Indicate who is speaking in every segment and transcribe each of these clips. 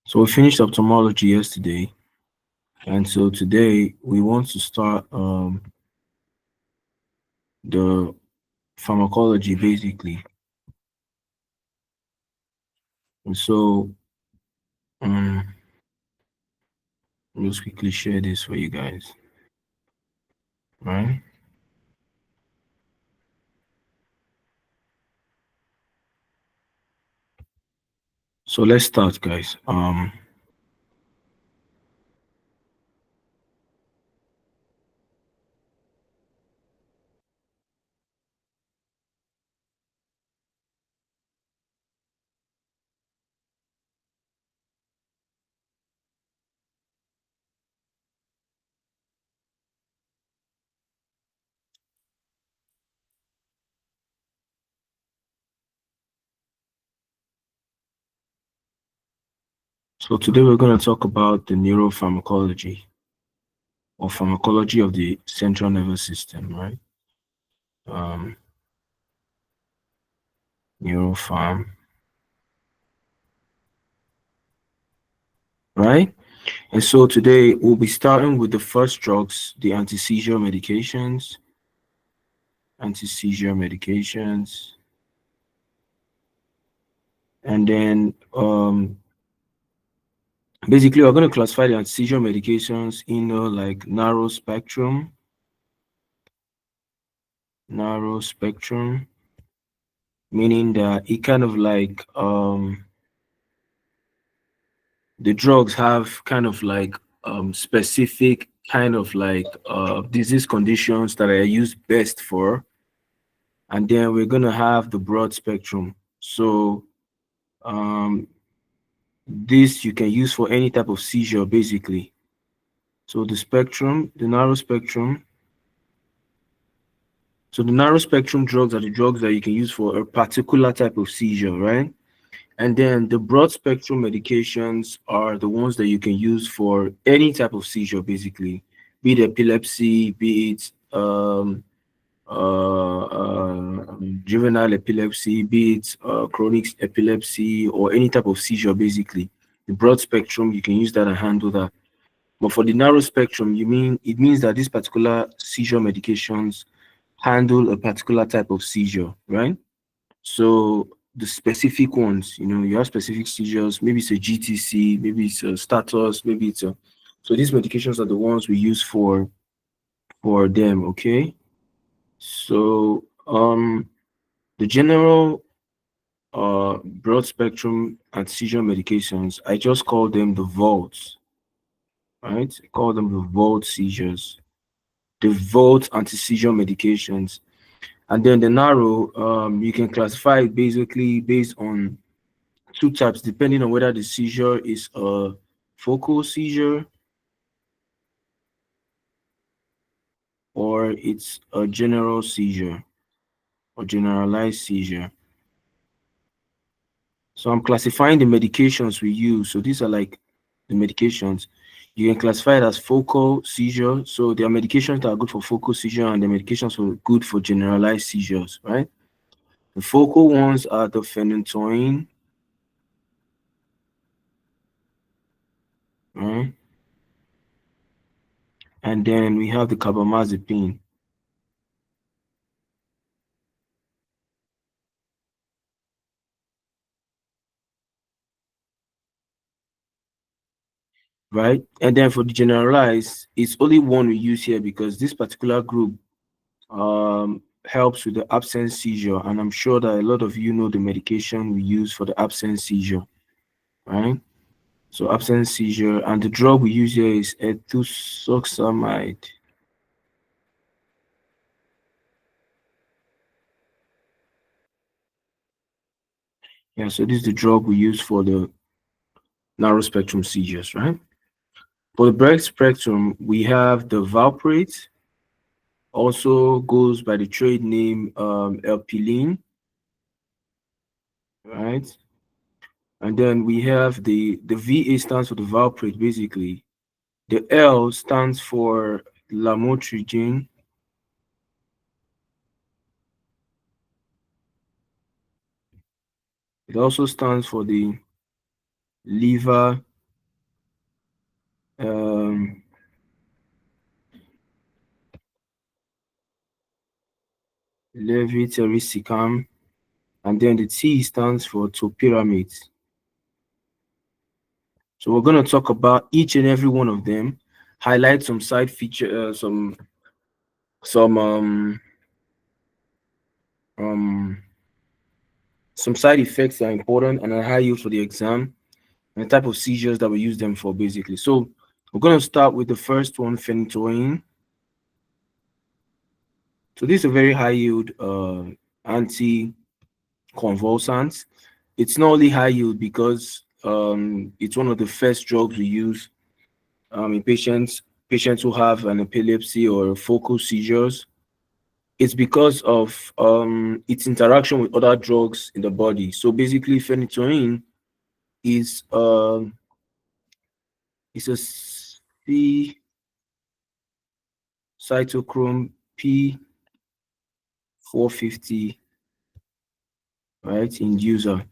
Speaker 1: So we finished ophthalmology yesterday, and so today we want to start the pharmacology basically. And so um, I'll just quickly share this for you guys, right? So let's start, guys. So today we're going to talk about the neuropharmacology or pharmacology of the central nervous system, right? Um, Neuropharm, right? And so today we'll be starting with the first drugs, the anti-seizure medications, and then basically we're going to classify the anti-seizure medications in like narrow spectrum, meaning that it kind of like the drugs have kind of like specific kind of like disease conditions that are used best for, and then we're going to have the broad spectrum. So um this you can use for any type of seizure basically. So the narrow spectrum. So the narrow spectrum drugs are the drugs that you can use for a particular type of seizure, right? And then the broad spectrum medications are the ones that you can use for any type of seizure, basically, be it epilepsy, be it juvenile epilepsy, be it chronic epilepsy, or any type of seizure, basically. The broad spectrum, you can use that and handle that. But for the narrow spectrum, it means that these particular seizure medications handle a particular type of seizure, right? So the specific ones, you have specific seizures, maybe it's a GTC, maybe it's a status, maybe it's a so these medications are the ones we use for them, okay? So the general broad spectrum and seizure medications, I just call them the vaults, right? I call them the vault seizures, the vault anti-seizure medications. And then the narrow, you can classify it basically based on two types, depending on whether the seizure is a focal seizure or it's a general seizure or generalized seizure. So I'm classifying the medications we use. So these are like the medications. You can classify it as focal seizure. So there are medications that are good for focal seizure and the medications are good for generalized seizures, right? The focal ones are the phenytoin, right? And then we have the carbamazepine, right? And then for the generalized, it's only one we use here because this particular group helps with the absence seizure. And I'm sure that a lot of you know the medication we use for the absence seizure, right? So absence seizure, and the drug we use here is ethosuximide. Yeah, so this is the drug we use for the narrow spectrum seizures, right? For the broad spectrum, we have the valproate, also goes by the trade name Elpiline, right? And then we have the VA stands for the valproate, basically. The L stands for lamotrigine. It also stands for the levodopa. um, levetiracetam, and then the T stands for topiramate. So we're going to talk about each and every one of them, highlight some side feature, some um some side effects that are important and are high yield for the exam, and the type of seizures that we use them for, basically. So we're going to start with the first one, phenytoin. So this is a very high yield anti-convulsant. It's not only high yield because it's one of the first drugs we use in patients who have an epilepsy or focal seizures. It's because of its interaction with other drugs in the body. So basically, phenytoin is is a C cytochrome P450, right, inducer.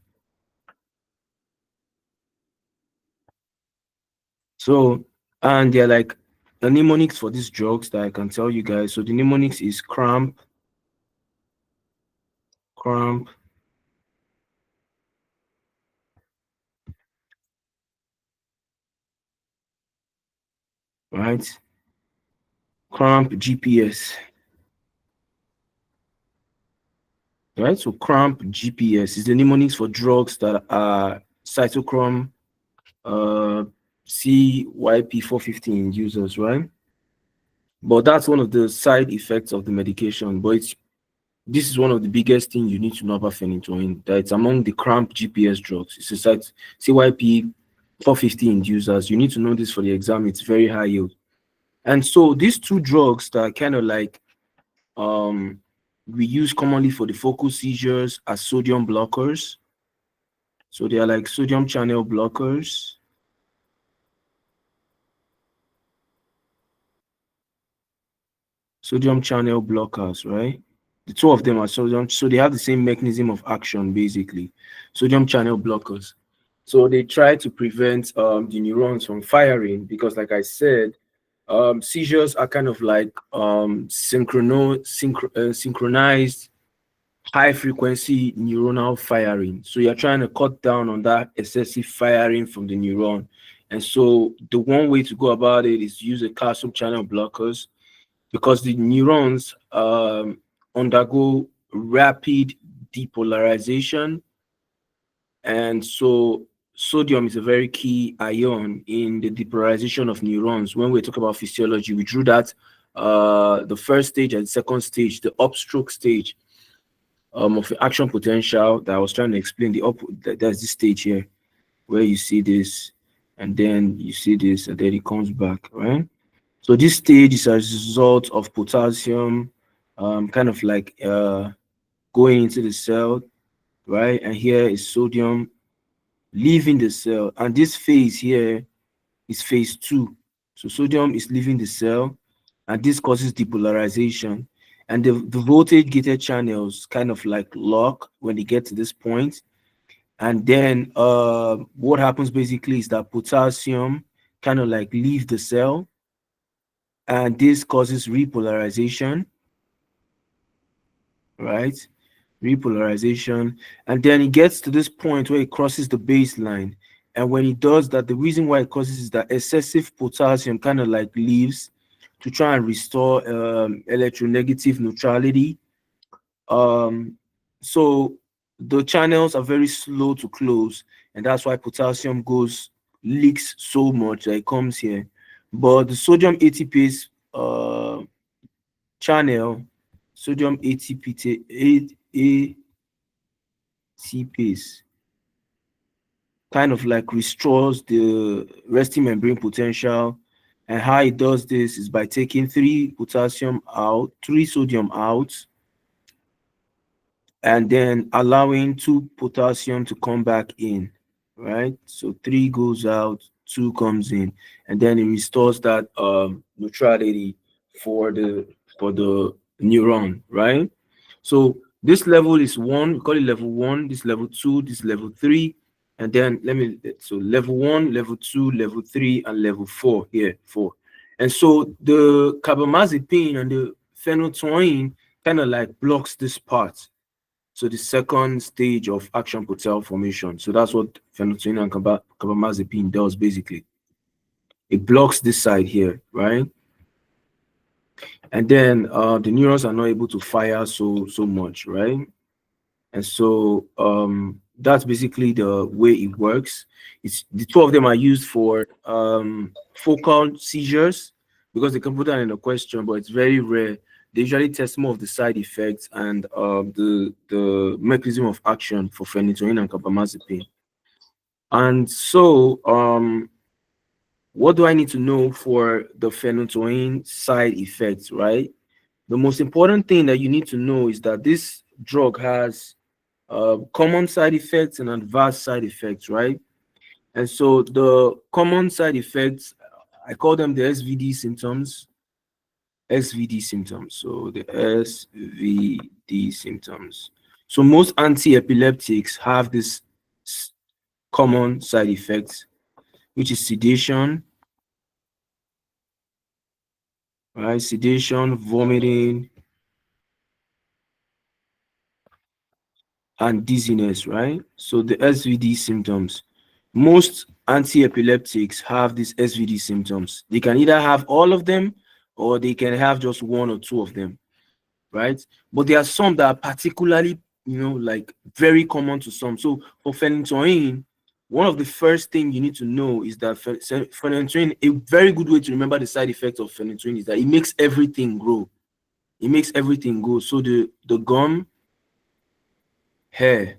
Speaker 1: So, and they're like the mnemonics for these drugs that I can tell you guys. So the mnemonics is cramp, right? Cramp GPS, right? So cramp GPS is the mnemonics for drugs that are cytochrome uh CYP450 inducers, right? But that's one of the side effects of the medication. But this is one of the biggest things you need to know about phenytoin, that it's among the cramp GPS drugs. It's a site CYP 450 inducers. You need to know this for the exam. It's very high yield. And so these two drugs that are kind of like um we use commonly for the focal seizures are sodium blockers. So they are like sodium channel blockers. Sodium channel blockers, right? The two of them are sodium, so they have the same mechanism of action, basically. Sodium channel blockers. So they try to prevent the neurons from firing because, like I said, seizures are kind of like synchronized high frequency neuronal firing. So you're trying to cut down on that excessive firing from the neuron. And so the one way to go about it is use a calcium channel blockers because the neurons undergo rapid depolarization. And so sodium is a very key ion in the depolarization of neurons. When we talk about physiology, we drew that the first stage and second stage, the upstroke stage of the action potential that I was trying to explain. There's this stage here where you see this, and then you see this, and then it comes back, right? So this stage is as a result of potassium kind of like going into the cell, right? And here is sodium leaving the cell. And this phase here is phase two. So sodium is leaving the cell, and this causes depolarization. And the voltage gated channels kind of like lock when they get to this point. And then what happens basically is that potassium kind of like leave the cell, and this causes repolarization, right? Repolarization. And then it gets to this point where it crosses the baseline. And when it does that, the reason why it causes is that excessive potassium kind of like leaves to try and restore electronegative neutrality. Um, so the channels are very slow to close, and that's why potassium goes leaks so much that it comes here. But the sodium ATPase channel, sodium ATPase kind of like restores the resting membrane potential. And how it does this is by taking three sodium out, and then allowing two potassium to come back in, right? So three goes out, two comes in, and then it restores that neutrality for the neuron, right? So this level is one, we call it level one, this level two, this level three. And then so level 1, level 2, level 3, and level 4 here, 4. And so the carbamazepine and the phenytoin kind of like blocks this part. So the second stage of action potential formation. So that's what phenytoin and carbamazepine does basically. It blocks this side here, right? And then the neurons are not able to fire so much, right? And so that's basically the way it works. It's the two of them are used for focal seizures because they can put that in a question, but it's very rare. They usually test more of the side effects and the mechanism of action for phenytoin and carbamazepine. And so what do I need to know for the phenytoin side effects, right? The most important thing that you need to know is that this drug has common side effects and adverse side effects, right? And so the common side effects, I call them the SVD symptoms. SVD symptoms. So the SVD symptoms. So most anti-epileptics have this common side effects, which is sedation, right? Sedation, vomiting, and dizziness, right? So the SVD symptoms. Most anti-epileptics have these SVD symptoms. They can either have all of them or they can have just one or two of them, right? But there are some that are particularly, like very common to some. So for phenytoin, one of the first thing you need to know is that phenytoin, a very good way to remember the side effects of phenytoin is that it makes everything grow. It makes everything grow. So the gum, hair,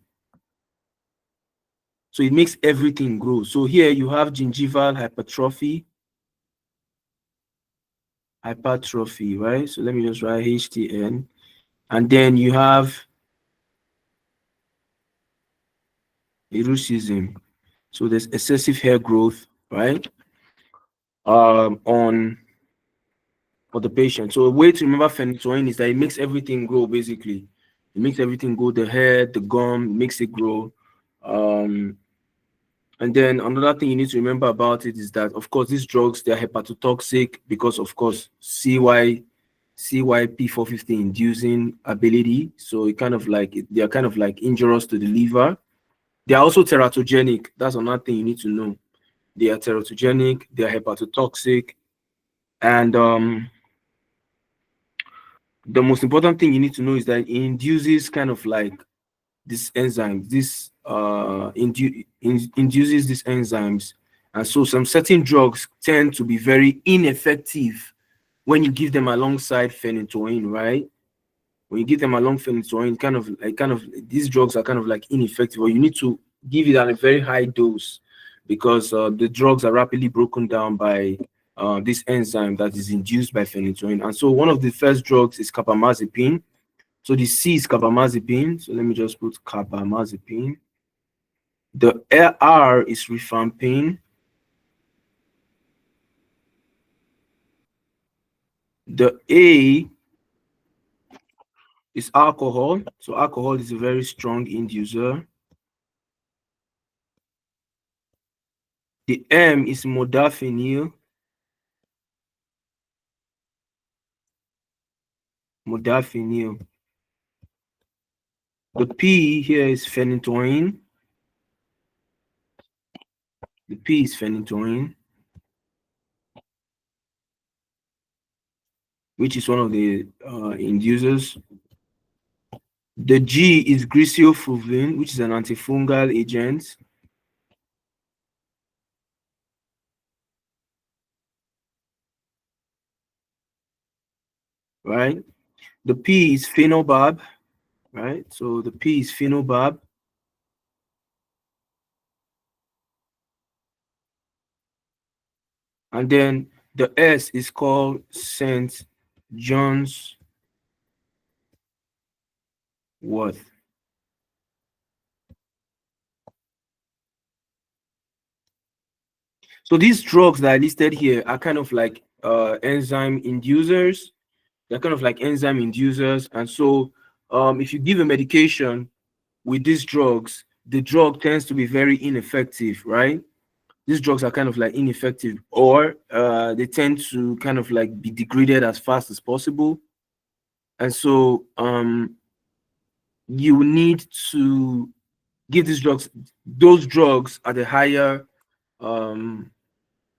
Speaker 1: so it makes everything grow. So here you have gingival hypertrophy, right? So let me just write HTN. And then you have erucism. So there's excessive hair growth, right? On for the patient. So a way to remember phenytoin is that it makes everything grow, basically. It makes everything grow, the hair, the gum, makes it grow. And then another thing you need to remember about it is that, of course, these drugs, they're hepatotoxic because, of course, CYP450 inducing ability. So it kind of like, they're kind of like injurious to the liver. They are also teratogenic. That's another thing you need to know. They are teratogenic, they are hepatotoxic. And the most important thing you need to know is that it induces kind of like this enzyme, induces these enzymes. And so some certain drugs tend to be very ineffective when you give them alongside phenytoin, right? When you give them along phenytoin, kind of these drugs are kind of like ineffective, or you need to give it at a very high dose because the drugs are rapidly broken down by this enzyme that is induced by phenytoin. And so one of the first drugs is carbamazepine. So the C is carbamazepine. So let me just put carbamazepine. The R is rifampin. The A is alcohol. So alcohol is a very strong inducer. The M is modafinil. Modafinil. The P here is phenytoin. The P is phenytoin, which is one of the inducers. The G is griseofulvin, which is an antifungal agent. Right? The P is phenobab, right? So the P is phenobab. And then the S is called St. John's wort. So these drugs that I listed here are kind of like enzyme inducers. They're kind of like enzyme inducers. And so if you give a medication with these drugs, the drug tends to be very ineffective, right? These drugs are kind of like ineffective, or they tend to kind of like be degraded as fast as possible. And so you need to give those drugs um,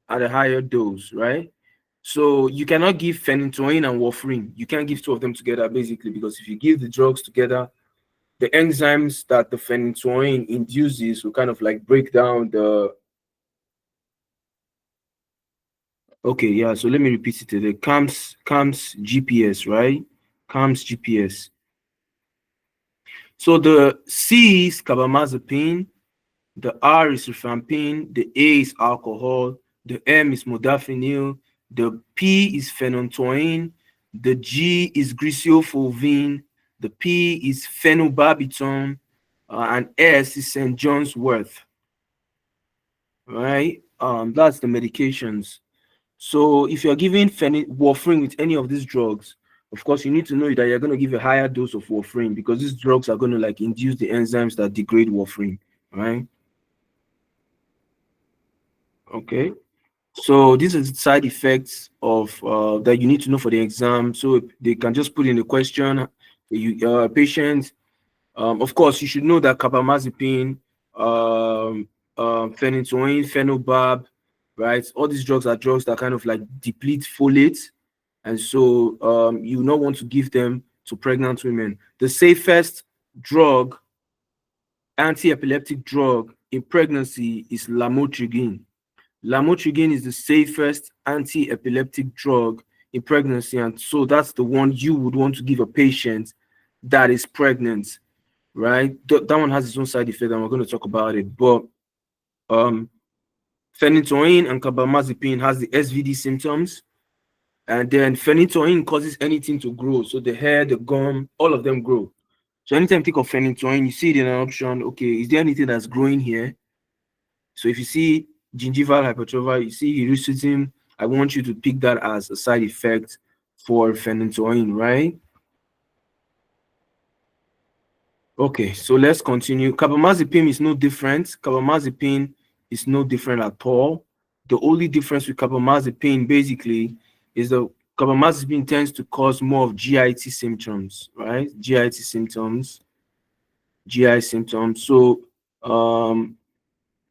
Speaker 1: at a higher dose, right? So you cannot give phenytoin and warfarin. You can't give two of them together, basically, because if you give the drugs together, the enzymes that the phenytoin induces will kind of like break down the. Okay, yeah. So let me repeat it today. CAMS GPS, right? CAMS GPS. So the C is carbamazepine, the R is rifampin, the A is alcohol, the M is modafinil, the P is phenytoin, the G is griseofulvin, the P is phenobarbital, and S is St. John's wort, right? That's the medications. So if you're giving warfarin with any of these drugs, of course, you need to know that you're going to give a higher dose of warfarin, because these drugs are going to like induce the enzymes that degrade warfarin, right? Okay. So these are the side effects of that you need to know for the exam. So they can just put in the question, you patient. Of course, you should know that carbamazepine, phenytoin, phenobarb, right? All these drugs are drugs that kind of like deplete folate, and so you not want to give them to pregnant women. The safest drug, anti-epileptic drug in pregnancy, is lamotrigine. Lamotrigine is the safest anti-epileptic drug in pregnancy, and so that's the one you would want to give a patient that is pregnant, right? That one has its own side effect, and we're going to talk about it. But um, phenytoin and carbamazepine has the SVD symptoms, and then phenytoin causes anything to grow. So the hair, the gum, all of them grow. So anytime you think of phenytoin, you see it in an option. Okay, is there anything that's growing here? So if you see gingival hypertrophy, you see hirsutism, I want you to pick that as a side effect for phenytoin, right? Okay, so let's continue. Carbamazepine is no different. Carbamazepine is no different at all. The only difference with carbamazepine basically is the carbamazepine tends to cause more of GIT symptoms, right? GIT symptoms, GI symptoms. So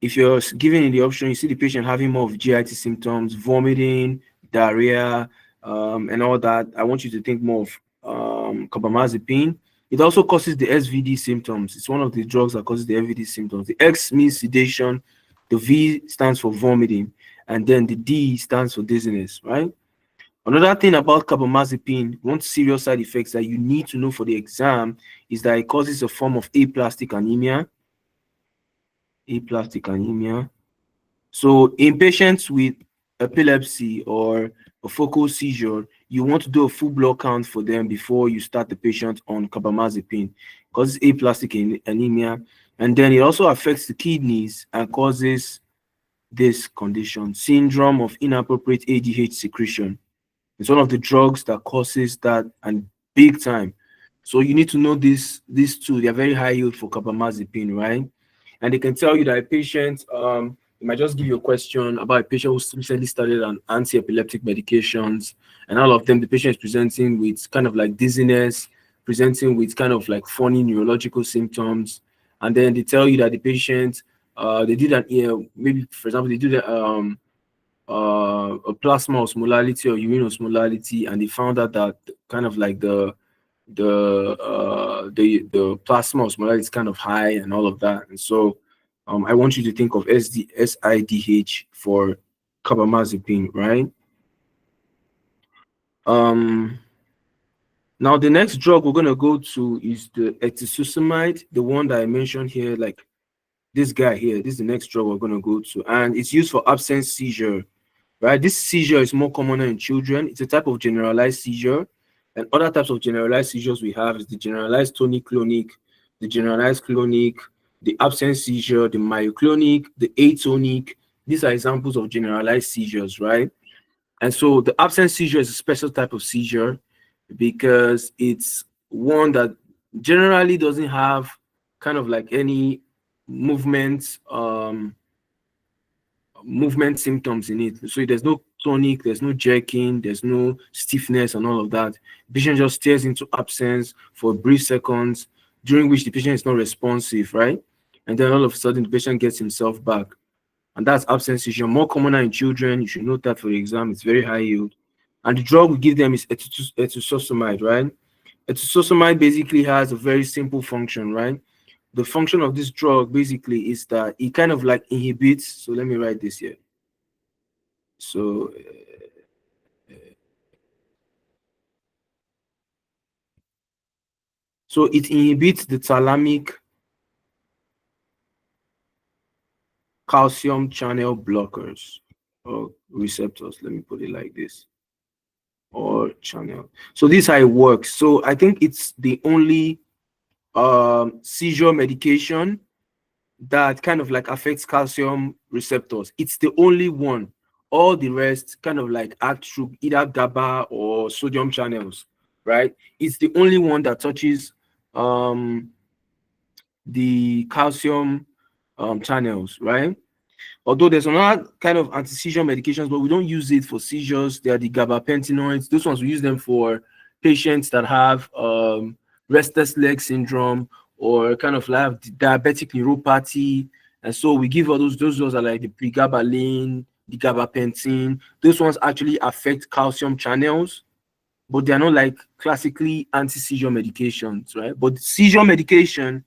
Speaker 1: if you're given the option, you see the patient having more of GIT symptoms, vomiting, diarrhea, and all that, I want you to think more of carbamazepine. It also causes the SVD symptoms. It's one of the drugs that causes the SVD symptoms. The X means sedation, the V stands for vomiting, and then the D stands for dizziness, right? Another thing about carbamazepine, one serious side effects that you need to know for the exam is that it causes a form of aplastic anemia. Aplastic anemia. So in patients with epilepsy or a focal seizure, you want to do a full blood count for them before you start the patient on carbamazepine, causes aplastic anemia, and then it also affects the kidneys and causes this condition, syndrome of inappropriate ADH secretion. It's one of the drugs that causes that, and big time. So you need to know these two. They are very high yield for carbamazepine, right? And they can tell you that a patient, they might just give you a question about a patient who recently started on anti-epileptic medications, and all of them, the patient is presenting with kind of like dizziness, presenting with kind of like funny neurological symptoms, and then they tell you that the patient, they did an, maybe for example, they do the a plasma osmolality or urine osmolality, and they found out that kind of like the plasma osmolality is kind of high and all of that. And so I want you to think of SIDH for carbamazepine, right? Um, Now the next drug we're gonna go to is the etisusamide, the one that I mentioned here, like this guy here. This is the next drug we're gonna go to, and it's used for absence seizure, right? This seizure is more common in children. It's a type of generalized seizure, and other types of generalized seizures we have is the generalized tonic-clonic, the generalized clonic, the absence seizure, the myoclonic, the atonic. These are examples of generalized seizures, right? And so the absence seizure is a special type of seizure because it's one that generally doesn't have kind of like any movement movement symptoms in it. So there's no tonic, there's no jerking, there's no stiffness and all of that. The patient just stares into absence for brief seconds, during which the patient is not responsive, right? And then all of a sudden the patient gets himself back. And that's absence seizure, more common in children. You should note that for the exam. It's very high yield. And the drug we give them is etusosumide, right? Etusosumide basically has a very simple function, right? The function of this drug basically is that it kind of like inhibits. So let me write this here. So it inhibits the thalamic calcium channel blockers or receptors. Let me put it like this, or channel. So this is how it works. So I think it's the only seizure medication that kind of like affects calcium receptors. It's the only one. All the rest kind of like act through either GABA or sodium channels, right? It's the only one that touches the calcium channels, right? Although there's another kind of anti-seizure medications, but we don't use it for seizures. They are the gabapentinoids. Those ones we use them for patients that have restless leg syndrome or kind of like diabetic neuropathy. And so we give all those are like the pregabalin, the gabapentin. Those ones actually affect calcium channels, but they're not like classically anti-seizure medications, right? But seizure medication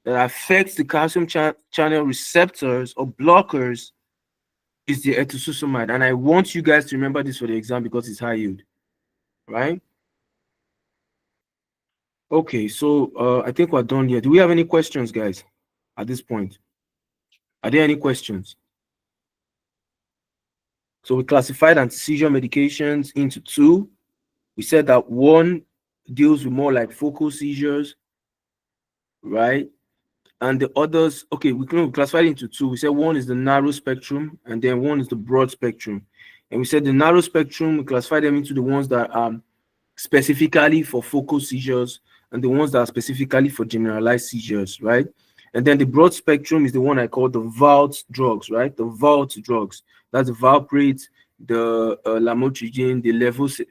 Speaker 1: that affects the calcium channel receptors or blockers is the etusumide. And I want you guys to remember this for the exam because it's high yield, right? Okay, so I think we're done here. Do we have any questions, guys, at this point? Are there any questions? So we classified anti-seizure medications into two. We said that one deals with more like focal seizures, right? And the others, okay, we can classify it into two. We said one is the narrow spectrum and then one is the broad spectrum. And we said the narrow spectrum, we classify them into the ones that are specifically for focal seizures and the ones that are specifically for generalized seizures, right? And then the broad spectrum is the one I call the vault drugs, right? The vault drugs. That's the valproate, the lamotrigine, the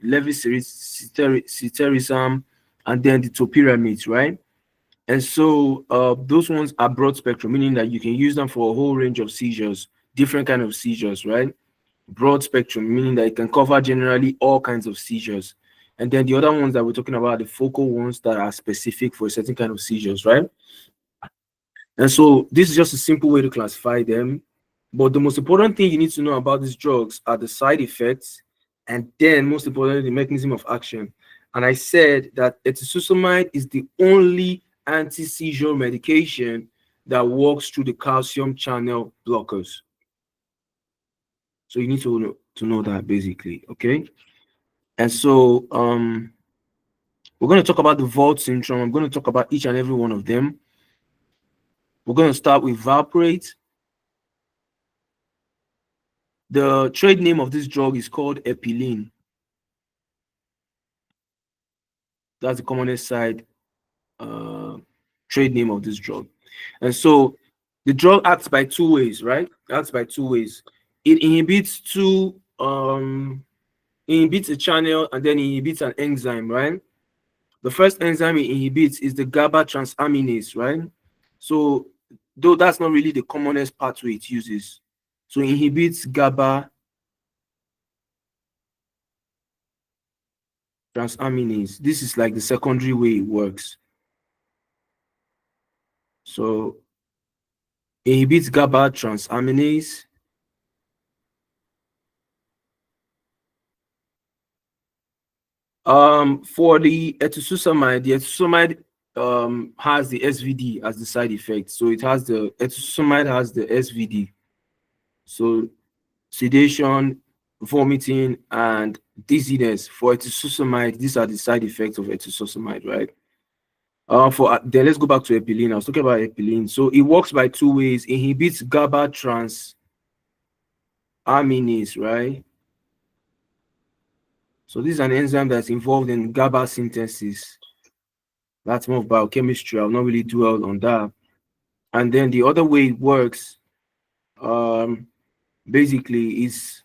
Speaker 1: levetiracetam, and then the topiramate, right? And so those ones are broad spectrum, meaning that you can use them for a whole range of seizures, different kind of seizures, right? Broad spectrum, meaning that it can cover generally all kinds of seizures. And then the other ones that we're talking about, the focal ones that are specific for a certain kind of seizures, right? And so this is just a simple way to classify them. But the most important thing you need to know about these drugs are the side effects, and then most importantly, the mechanism of action. And I said that etusumide is the only anti-seizure medication that works through the calcium channel blockers. So you need to know that basically, okay? And so we're going to talk about the vault syndrome. I'm going to talk about each and every one of them. We're going to start with valproate. The trade name of this drug is called Epilene. That's the commonest side trade name of this drug. And so the drug acts by two ways, right? It acts by two ways. It inhibits inhibits a channel and then inhibits an enzyme, right? The first enzyme it inhibits is the GABA transaminase, right? So though that's not really the commonest pathway it uses. So it inhibits GABA transaminase. This is like the secondary way it works. So inhibits GABA transaminase. For the etusumide has the SVD as the side effect. So etusumide has the SVD. So sedation, vomiting, and dizziness. For etusumide, these are the side effects of etusumide, right? Then let's go back to Epilene. I was talking about Epilene. So it works by two ways. It inhibits GABA transaminase, right? So this is an enzyme that's involved in GABA synthesis. That's more of biochemistry. I'll not really dwell on that. And then the other way it works, um, basically, is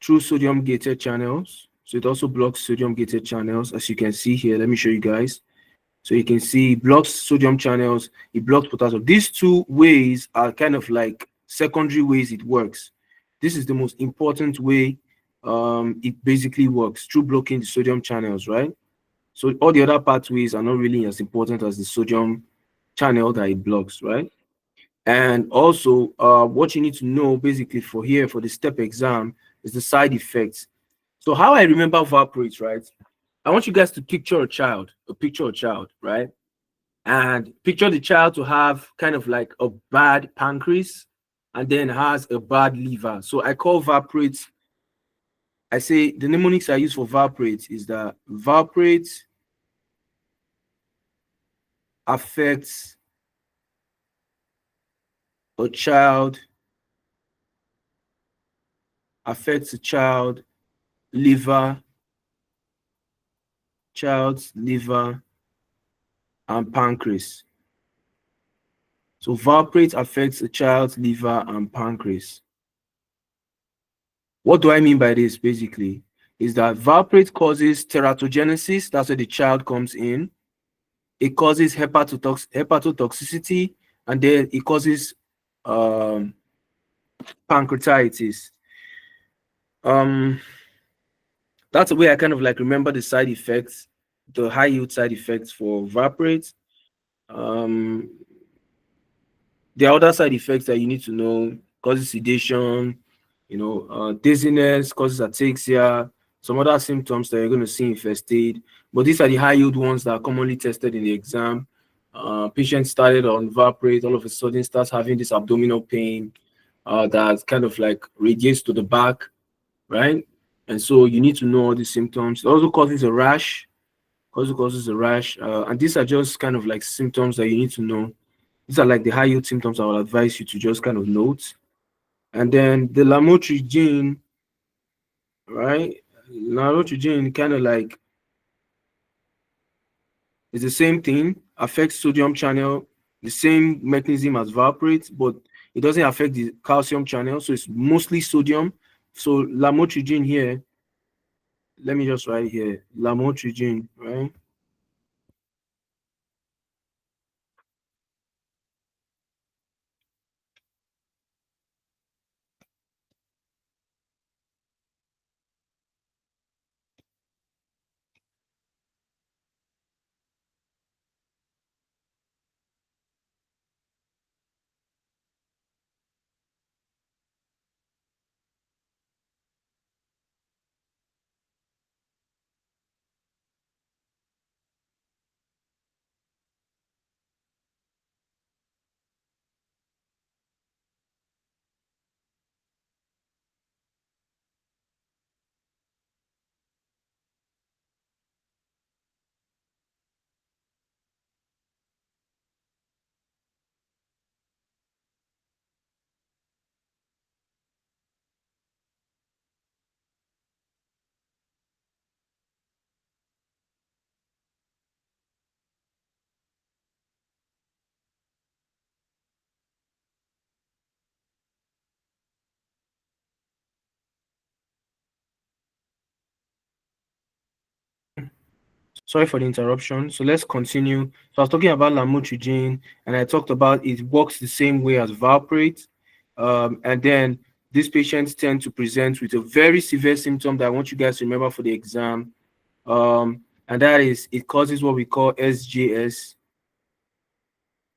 Speaker 1: through sodium gated channels. So it also blocks sodium gated channels, as you can see here. Let me show you guys. So you can see it blocks sodium channels, it blocks potassium. These two ways are kind of like secondary ways it works. This is the most important way it basically works, through blocking the sodium channels, right? So all the other pathways are not really as important as the sodium channel that it blocks, right? And also, what you need to know basically for here for the step exam is the side effects. So how I remember valproate, right? I want you guys to picture a picture of a child, right? And picture the child to have kind of like a bad pancreas and then has a bad liver. So I call valproate, I say the mnemonics I use for valproate is that valproate affects a child, affects a liver, child's liver and pancreas. So valproate affects a child's liver and pancreas. What do I mean by this basically? Is that valproate causes teratogenesis, that's where the child comes in. It causes hepatotoxicity, and then it causes um, pancreatitis. Um, that's the way I kind of like remember the side effects, the high yield side effects for valproate. Um, There are other side effects that you need to know: causes sedation, dizziness, causes ataxia, some other symptoms that you're going to see in first aid. But these are the high yield ones that are commonly tested in the exam. Patient started on valproate, all of a sudden starts having this abdominal pain that kind of like radiates to the back, right? And so you need to know all these symptoms. It also causes a rash, and these are just kind of like symptoms that you need to know. These are like the high yield symptoms I would advise you to just kind of note. And then the lamotrigine, right? Lamotrigine kind of like is the same thing, affects sodium channel, the same mechanism as valproate, but it doesn't affect the calcium channel. So it's mostly sodium. So lamotrigine here, let me just write here, lamotrigine, right? Sorry for the interruption. So let's continue. So I was talking about lamotrigine, and I talked about it works the same way as valproate. And then these patients tend to present with a very severe symptom that I want you guys to remember for the exam. And that is it causes what we call SJS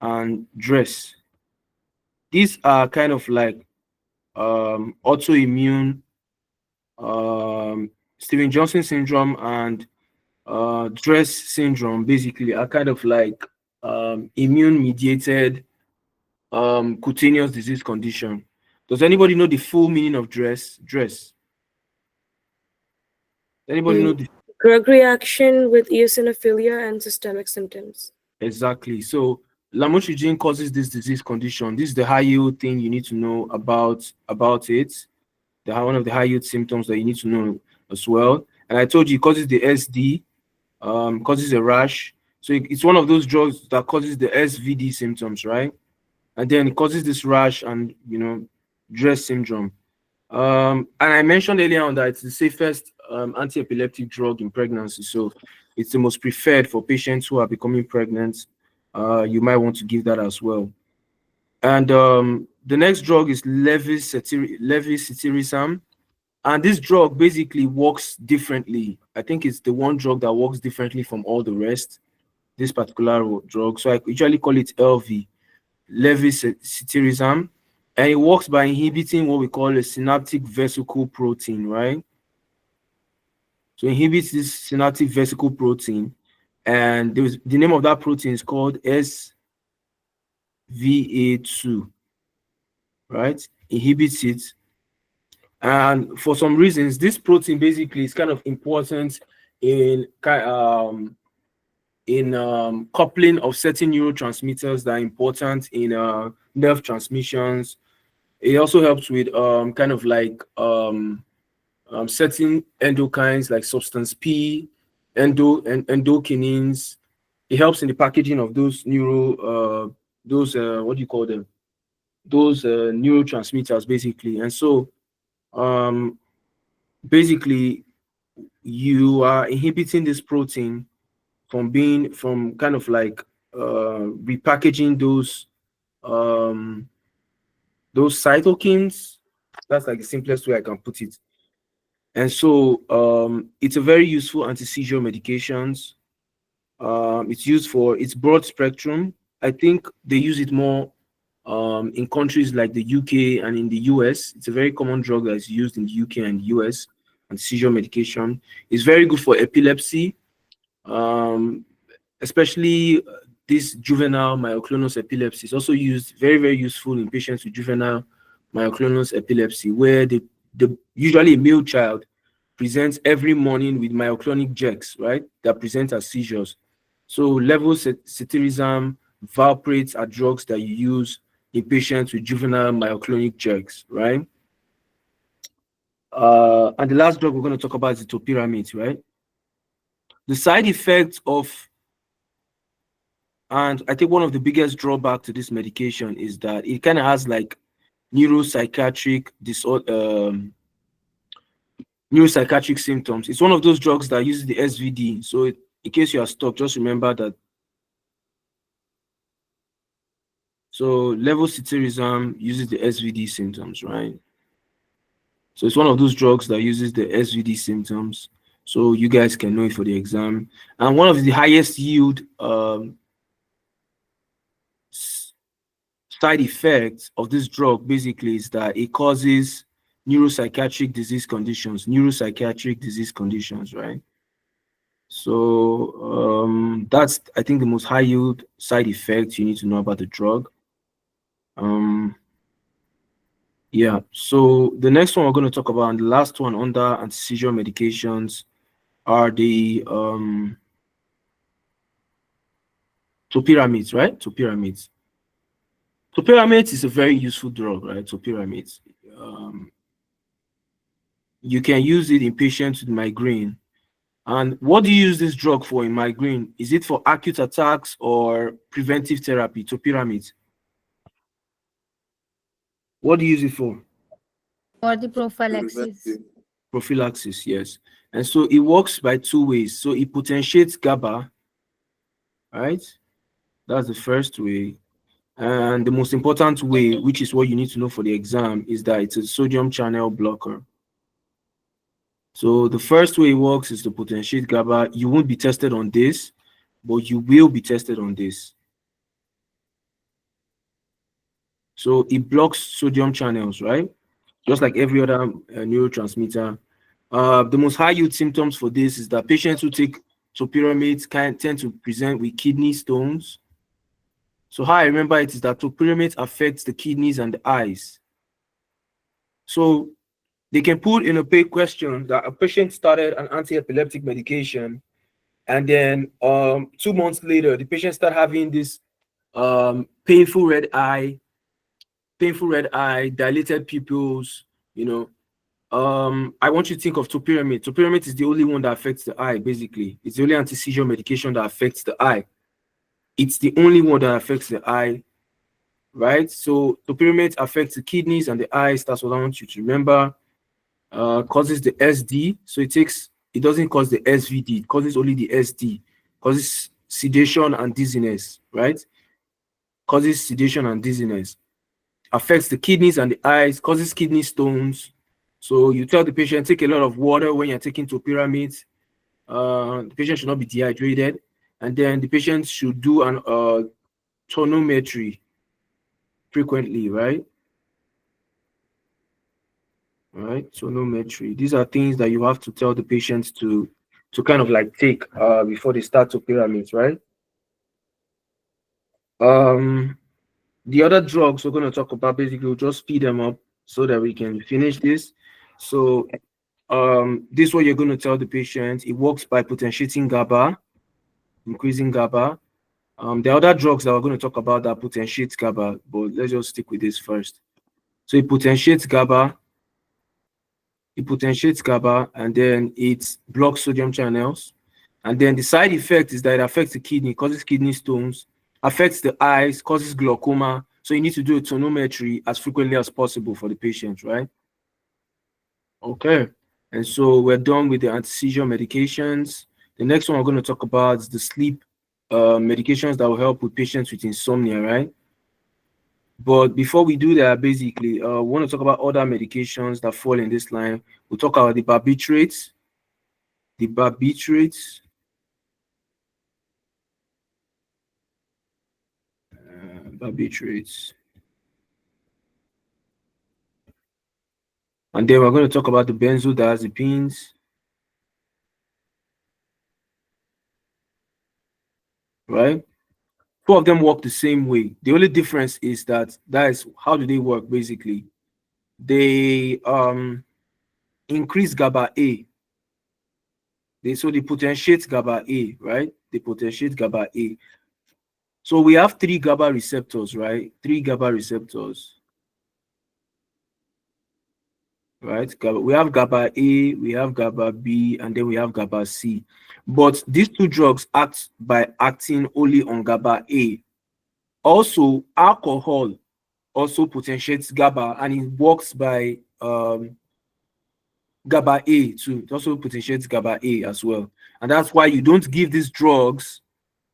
Speaker 1: and DRESS. These are kind of like autoimmune Steven Johnson syndrome and DRESS syndrome basically are kind of like immune mediated cutaneous disease condition. Does anybody know the full meaning of DRESS? Anybody know
Speaker 2: Mm,
Speaker 1: the
Speaker 2: drug reaction with eosinophilia and systemic symptoms.
Speaker 1: exactly? So lamotrigine causes this disease condition. This is the high yield thing you need to know about it. One of the high yield symptoms that you need to know as well. And I told you it causes the SD, causes a rash. So it's one of those drugs that causes the SVD symptoms, right? and then it causes this rash and dress syndrome. And I mentioned earlier on that it's the safest anti-epileptic drug in pregnancy, so it's the most preferred for patients who are becoming pregnant. You might want to give that as well. And the next drug is levetiracetam, and this drug basically works differently. I think it's the one drug that works differently from all the rest. This particular drug, so I usually call it LV, levetiracetam, and it works by inhibiting what we call a synaptic vesicle protein, right? So it inhibits this synaptic vesicle protein, and the name of that protein is called SVA2, right? Inhibits it, and for some reasons, this protein basically is kind of important in coupling of certain neurotransmitters that are important in nerve transmissions. It also helps with kind of like certain endocrines like substance P, endokinins. It helps in the packaging of those what do you call them? Those neurotransmitters basically. And so basically you are inhibiting this protein from kind of like repackaging those cytokines. That's like the simplest way I can put it. And so it's a very useful anti-seizure medications. It's used for its broad spectrum. I think they use it more in countries like the UK and in the US. It's a very common drug that is used in the UK and US, anti-seizure medication. It's very good for epilepsy, especially this juvenile myoclonus epilepsy. It's also used very, very useful in patients with juvenile myoclonus epilepsy, where the usually a male child presents every morning with myoclonic jerks, right? That present as seizures. So levetiracetam, valproates are drugs that you use in patients with juvenile myoclonic jerks, right? And the last drug we're going to talk about is the topiramate, right? The side effects of, and I think one of the biggest drawback to this medication is that it kind of has like neuropsychiatric disorder, neuropsychiatric symptoms. It's one of those drugs that uses the SVD. So in case you are stuck, just remember that. So levetiracetam uses the SVD symptoms, right? So it's one of those drugs that uses the SVD symptoms. So you guys can know it for the exam. And one of the highest yield side effects of this drug basically is that it causes neuropsychiatric disease conditions, right? So that's, I think, the most high yield side effect you need to know about the drug. Yeah, so the next one we're going to talk about, and the last one under anti-seizure medications, are the topiramate, right? Topiramate is a very useful drug, right? Topiramate. You can use it in patients with migraine. And what do you use this drug for in migraine? Is it for acute attacks or preventive therapy? Topiramate. What do you use it for?
Speaker 3: For the prophylaxis.
Speaker 1: Prophylaxis, yes. And so it works by two ways. So it potentiates GABA, right? That's the first way. And the most important way, which is what you need to know for the exam, is that it's a sodium channel blocker. So the first way it works is to potentiate GABA. You won't be tested on this, but you will be tested on this. So it blocks sodium channels, right? Just like every other neurotransmitter. The most high yield symptoms for this is that patients who take topiramate tend to present with kidney stones. So how I remember it is that topiramate affects the kidneys and the eyes. So they can put in a paid question that a patient started an anti-epileptic medication, and then 2 months later, the patient started having this painful red eye, dilated pupils, I want you to think of topiramate. Topiramate is the only one that affects the eye, basically. It's the only anti-seizure medication that affects the eye. It's the only one that affects the eye, right? So topiramate affects the kidneys and the eyes. That's what I want you to remember. Causes the SD, so it doesn't cause the SVD, it causes only the SD, causes sedation and dizziness, right? Causes sedation and dizziness. Affects the kidneys and the eyes, causes kidney stones. So you tell the patient, take a lot of water when you're taking topiramate. The patient should not be dehydrated, and then the patient should do an tonometry frequently, right? Right, tonometry. These are things that you have to tell the patients to kind of like take before they start topiramate, right? The other drugs we're going to talk about, basically we'll just speed them up so that we can finish this. So this is what you're going to tell the patient. It works by potentiating GABA, increasing GABA. The other drugs that we're going to talk about that potentiate GABA, but let's just stick with this first. So it potentiates GABA, and then it blocks sodium channels. And then the side effect is that it affects the kidney, causes kidney stones, affects the eyes, causes glaucoma. So you need to do a tonometry as frequently as possible for the patient, right? Okay. And so we're done with the anti-seizure medications. The next one we're going to talk about is the sleep medications that will help with patients with insomnia, right? But before we do that, basically, we want to talk about other medications that fall in this line. We'll talk about the barbiturates, barbiturates, and then we're going to talk about the benzodiazepines, right? Two of them work the same way. The only difference is that is how do they work basically. They increase GABA A. They potentiate GABA A, right? They potentiate GABA A. So we have 3 GABA receptors, right? 3 GABA receptors, right? We have GABA A, we have GABA B, and then we have GABA C. But these 2 drugs act by acting only on GABA A. Also, alcohol also potentiates GABA, and it works by GABA A too. It also potentiates GABA A as well. And that's why you don't give these drugs.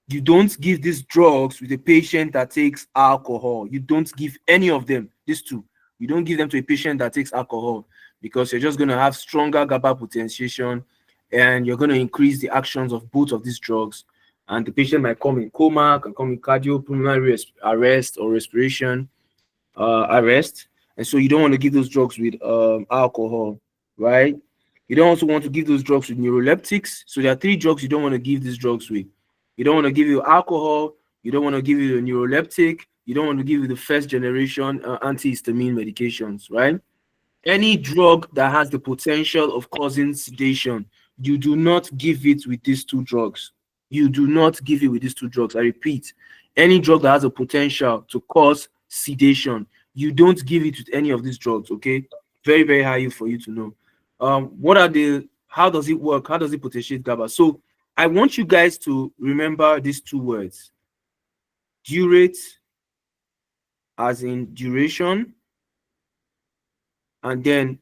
Speaker 1: You don't give these drugs with a patient that takes alcohol. You don't give any of them, these 2. You don't give them to a patient that takes alcohol, because you're just going to have stronger GABA potentiation, and you're going to increase the actions of both of these drugs. And the patient might come in coma, can come in cardiopulmonary arrest or respiration arrest. And so you don't want to give those drugs with alcohol, right? You don't also want to give those drugs with neuroleptics. So there are 3 drugs you don't want to give these drugs with. You don't want to give you alcohol, you don't want to give you a neuroleptic, you don't want to give you the first generation antihistamine medications, right? Any drug that has the potential of causing sedation, you do not give it with these 2 drugs. You do not give it with these 2 drugs. I repeat, any drug that has a potential to cause sedation, you don't give it with any of these drugs, okay? Very, very high for you to know. How does it work? How does it potentiate GABA? So I want you guys to remember these 2 words. Durate, as in duration, and then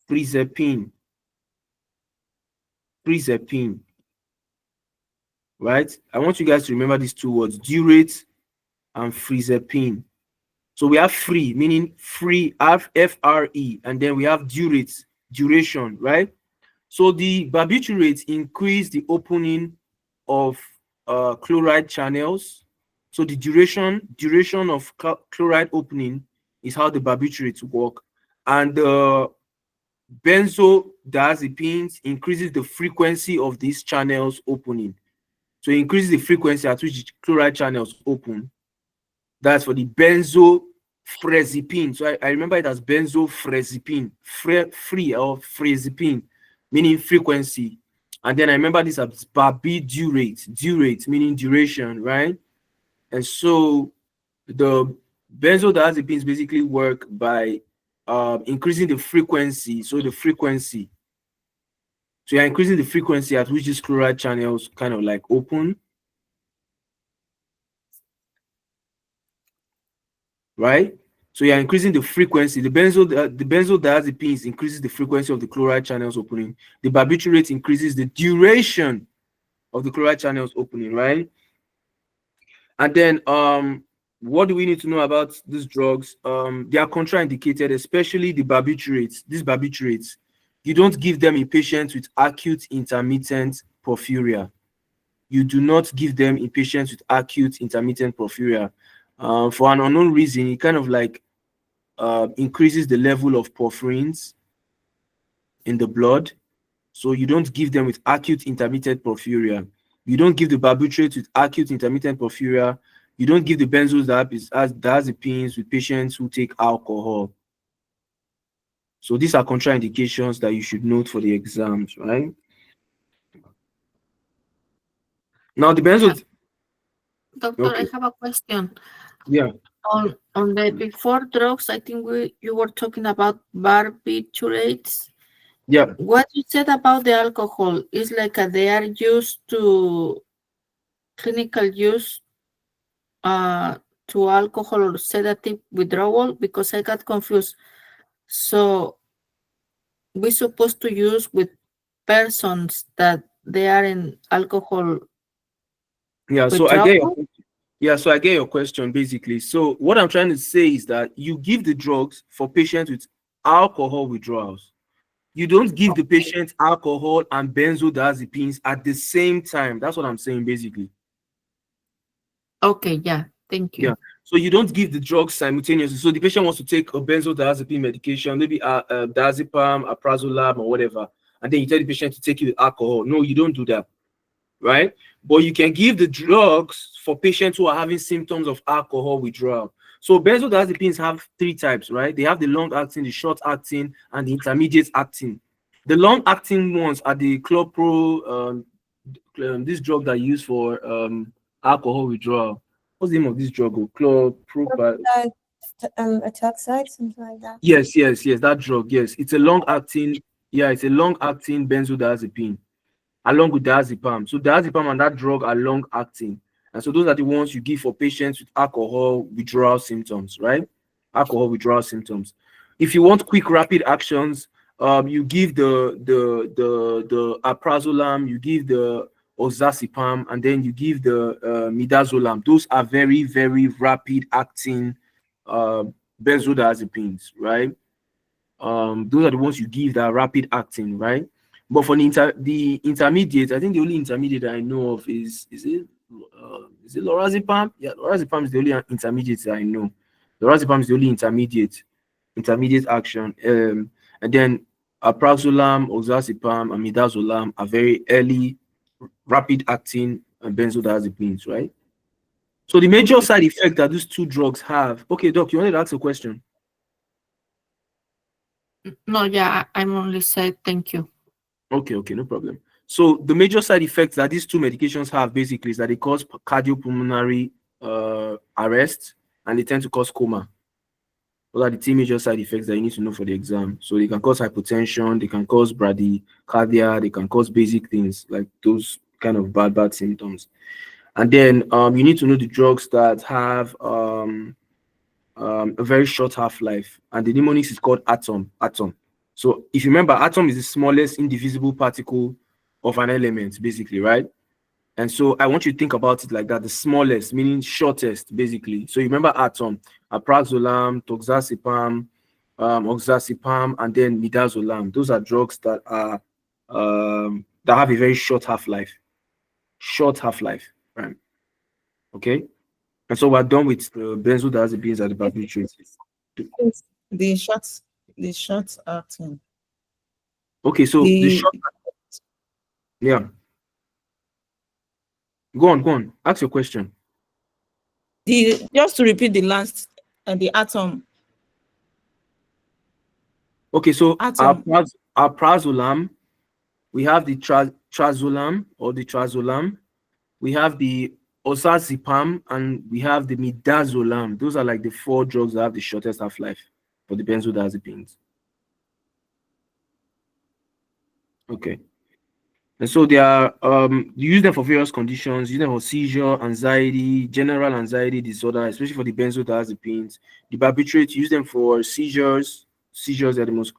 Speaker 1: frizepine, right? I want you guys to remember these 2 words, durate and frizepine. So we have free, meaning free, F-R-E, and then we have durate, duration, right? So the barbiturates increase the opening of chloride channels. So the duration of chloride opening is how the barbiturates work. And the benzodiazepines increases the frequency of these channels opening. So it increases the frequency at which chloride channels open. That's for the benzofrazepine. So I remember it as benzofrazepine, free or frazepine, meaning frequency. And then I remember this as durate meaning duration, right? And so the benzodiazepines basically work by increasing the frequency. So you're increasing the frequency at which these chloride channels kind of like open. right? So you're increasing the frequency. The benzodiazepines increases the frequency of the chloride channels opening. The barbiturate increases the duration of the chloride channels opening, right? And then what do we need to know about these drugs? They are contraindicated, especially the barbiturates. These barbiturates, you don't give them in patients with acute intermittent porphyria. You do not give them in patients with acute intermittent porphyria. For an unknown reason, it kind of like increases the level of porphyrins in the blood. So you don't give them with acute intermittent porphyria. You don't give the barbiturates with acute intermittent porphyria. You don't give the benzodiazepines with patients who take alcohol. So these are contraindications that you should note for the exams, right? Now the benzos.
Speaker 4: Doctor, I
Speaker 1: Okay.
Speaker 4: have a question.
Speaker 1: Yeah.
Speaker 4: On the before drugs, I think you were talking about barbiturates.
Speaker 1: Yeah.
Speaker 4: What you said about the alcohol is like they are used to clinical use to alcohol or sedative withdrawal, because I got confused. So we're supposed to use with persons that they are in alcohol
Speaker 1: Yeah. So I get your
Speaker 4: withdrawal.
Speaker 1: so I get your question basically. So what I'm trying to say is that you give the drugs for patients with alcohol withdrawals. You don't give the patient alcohol and benzodiazepines at the same time. That's what I'm saying basically.
Speaker 4: Okay, yeah, thank you.
Speaker 1: Yeah. So you don't give the drugs simultaneously. So the patient wants to take a benzodiazepine medication, maybe diazepam, alprazolam, or whatever, and then you tell the patient to take it with alcohol. No, you don't do that, right? But you can give the drugs for patients who are having symptoms of alcohol withdrawal. So benzodiazepines have three types, right? They have the long-acting, the short-acting, and the intermediate-acting. The long-acting ones are the clopro, this drug that you use for alcohol withdrawal. What's the name of this drug? Clopropyl.
Speaker 5: Etoxide, something like that.
Speaker 1: Yes, that drug. Yes, it's a long-acting. Yeah, it's a long-acting benzodiazepine along with diazepam. So diazepam and that drug are long-acting, and so those are the ones you give for patients with alcohol withdrawal symptoms, right? Alcohol withdrawal symptoms. If you want quick, rapid actions, you give the alprazolam, you give the oxazepam, and then you give the midazolam. Those are very, very rapid acting uh, benzodiazepines, right? Those are the ones you give that are rapid acting, right? But for the intermediate, I think the only intermediate I know of is it lorazepam? Yeah, lorazepam is the only intermediate that I know. Lorazepam is the only intermediate action. And then alprazolam, oxazepam, and midazolam are very early, rapid acting benzodiazepines, right? So the major side effect that these two drugs have. Okay, Doc, you wanted to ask a question?
Speaker 4: No, yeah, I'm only said thank you.
Speaker 1: Okay, no problem. So the major side effects that these two medications have basically is that they cause cardiopulmonary arrest, and they tend to cause coma. Those are the two major side effects that you need to know for the exam. So they can cause hypotension, they can cause bradycardia, they can cause basic things like those kind of bad symptoms. And then you need to know the drugs that have a very short half-life, and the mnemonics is called atom. So if you remember, atom is the smallest indivisible particle of an element, basically, right? And so I want you to think about it like that: the smallest, meaning shortest, basically. So you remember atom, alprazolam, toxazepam, oxazepam, and then midazolam. Those are drugs that are that have a very short half-life. Right? Okay. And so we're done with benzodiazepines and the barbiturates.
Speaker 5: The short acting.
Speaker 1: Okay, so the short, yeah. Go on. Ask your question.
Speaker 5: Just to repeat the last the atom.
Speaker 1: Okay, so
Speaker 5: Atom.
Speaker 1: alprazolam, we have the trazolam or the trazolam, we have the oxazepam, and we have the midazolam. Those are like the four drugs that have the shortest half-life for the benzodiazepines. Okay. And so they are you use them for various conditions, use them for seizure, anxiety, general anxiety disorder, especially for the benzodiazepines. The barbiturates, use them for seizures. Seizures are the most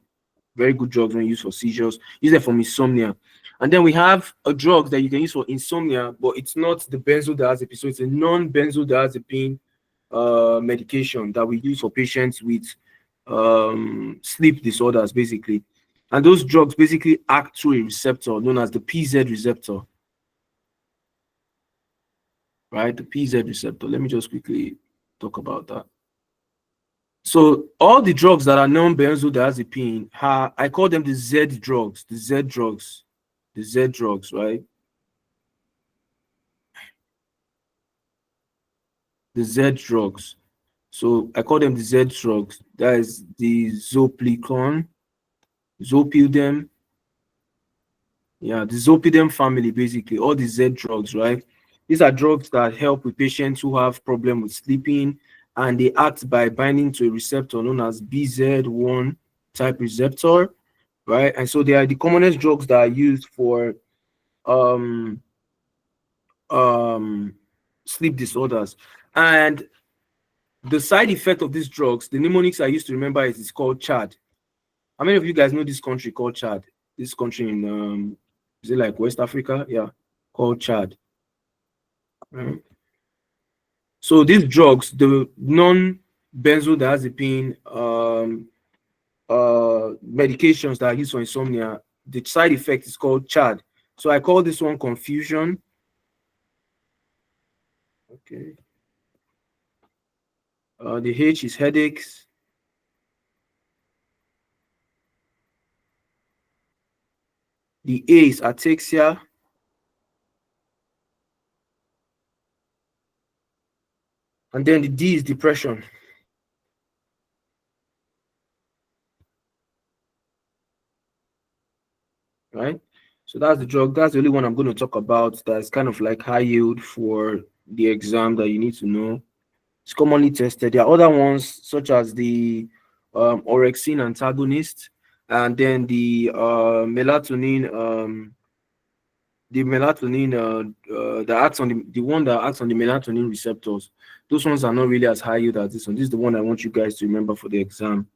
Speaker 1: very good drugs when used for seizures. Use them for insomnia. And then we have a drug that you can use for insomnia, but it's not the benzodiazepine. So it's a non-benzodiazepine medication that we use for patients with sleep disorders, basically. And those drugs basically act through a receptor known as the PZ receptor. Right? The PZ receptor. Let me just quickly talk about that. So all the drugs that are non-benzodiazepine, I call them the Z drugs, the Z drugs, the Z drugs, right? The Z drugs. So I call them the Z drugs. That is the zopicon, zopidem. Yeah, the zopidem family, basically, all the Z drugs, right? These are drugs that help with patients who have problem with sleeping, and they act by binding to a receptor known as BZ1 type receptor, right? And so they are the commonest drugs that are used for um sleep disorders. And the side effect of these drugs, the mnemonics I used to remember is called CHAD. How many of you guys know this country called Chad? This country in is it like West Africa? Yeah, called Chad. Right. So these drugs, the non-benzodiazepine medications that are used for insomnia, the side effect is called CHAD. So I call this one confusion. Okay. The H is headaches. The A is ataxia. And then the D is depression. Right? So that's the drug. That's the only one I'm going to talk about that's kind of like high yield for the exam that you need to know. It's commonly tested. There are other ones such as the orexin antagonist, and then the melatonin that acts on the one that acts on the melatonin receptors. Those ones are not really as high yield as this one. This is the one I want you guys to remember for the exam.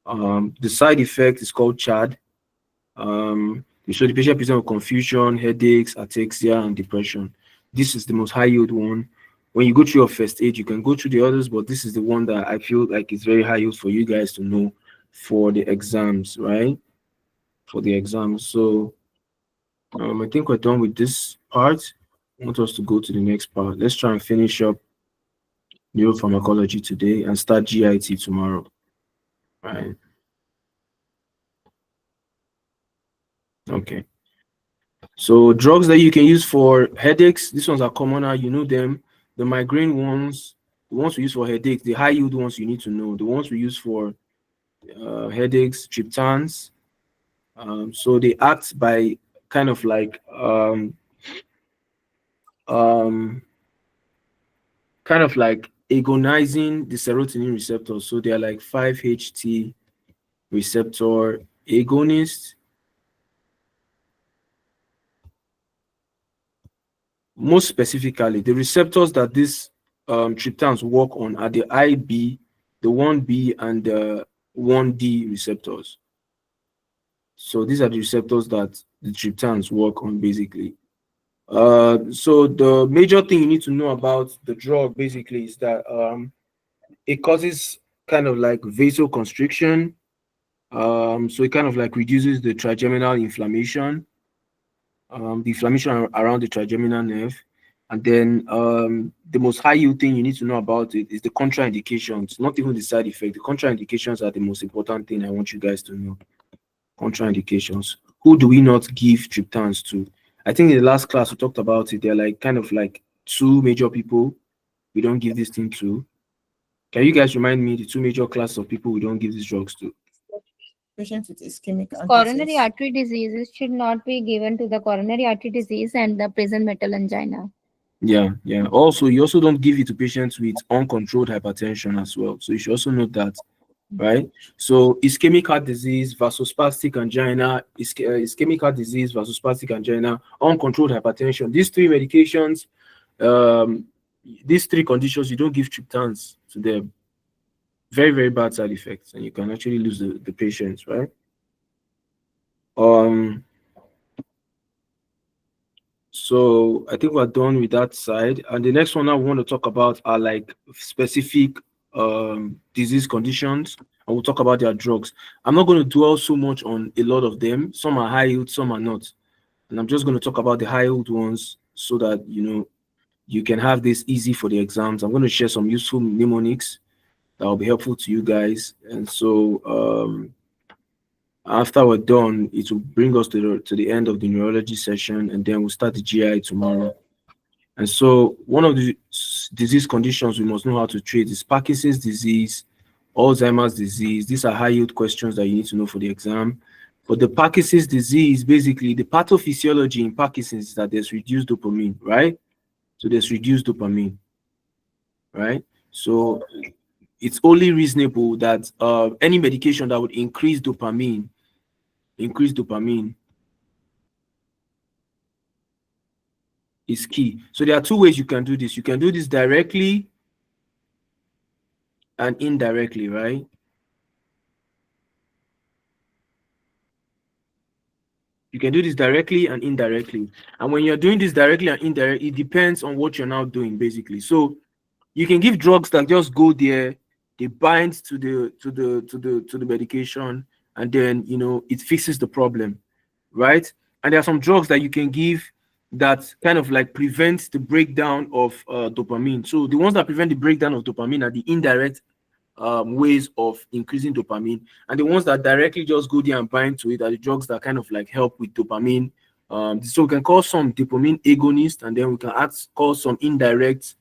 Speaker 1: The side effect is called CHAD. So the patient presents with confusion, headaches, ataxia, and depression. This is the most high yield one. When you go through your first aid, you can go through the others, but this is the one that I feel like is very high yield for you guys to know for the exams, right? For the exams. So I think we're done with this part. I want us to go to the next part. Let's try and finish up neuropharmacology today and start GIT tomorrow. Right. Okay. So drugs that you can use for headaches, these ones are commoner, you know them. The migraine ones, the ones we use for headaches, the high yield ones you need to know. The ones we use for headaches, triptans. So they act by kind of like agonizing the serotonin receptors. So they are like 5-HT receptor agonists. Most specifically, the receptors that these triptans work on are the IB, the 1B, and the 1D receptors. So these are the receptors that the triptans work on, basically. So the major thing you need to know about the drug, basically, is that it causes kind of like vasoconstriction. So it kind of like reduces the trigeminal inflammation. The inflammation around the trigeminal nerve. And then the most high yield thing you need to know about it is the contraindications, not even the side effect. The contraindications are the most important thing I want you guys to know. Contraindications. Who do we not give triptans to? I think in the last class we talked about it. They're like kind of like two major people we don't give this thing to. Can you guys remind me the two major classes of people we don't give these drugs to?
Speaker 5: Patients with ischemic
Speaker 3: Coronary
Speaker 5: antithesis.
Speaker 3: artery diseases should not be given to the coronary artery disease and the present metal angina.
Speaker 1: Yeah. Also, you also don't give it to patients with uncontrolled hypertension as well. So you should also note that. right? So ischemic heart disease, vasospastic angina, ischemic heart disease, vasospastic angina, uncontrolled hypertension. These three medications, these three conditions, you don't give triptans to them. Very, very bad side effects, and you can actually lose the patients, right? So I think we're done with that side. And the next one I want to talk about are like specific disease conditions, and we'll talk about their drugs. I'm not going to dwell so much on a lot of them. Some are high yield, some are not. And I'm just going to talk about the high yield ones so that you can have this easy for the exams. I'm going to share some useful mnemonics that will be helpful to you guys. And so after we're done, it will bring us to the end of the neurology session, and then we'll start the GI tomorrow. And so one of the disease conditions we must know how to treat is Parkinson's disease, Alzheimer's disease. These are high yield questions that you need to know for the exam. For the Parkinson's disease, basically the pathophysiology in Parkinson's is that there's reduced dopamine, right? So there's reduced dopamine, right? So it's only reasonable that any medication that would increase dopamine is key. So there are two ways you can do this. You can do this directly and indirectly, right? You can do this directly and indirectly. And when you're doing this directly and indirectly, it depends on what you're now doing, basically. So you can give drugs that just go there, they bind to the medication, and then it fixes the problem, right? And there are some drugs that you can give that kind of like prevents the breakdown of dopamine. So the ones that prevent the breakdown of dopamine are the indirect ways of increasing dopamine, and the ones that directly just go there and bind to it are the drugs that kind of like help with dopamine. So we can call some dopamine agonist, and then we can call some indirect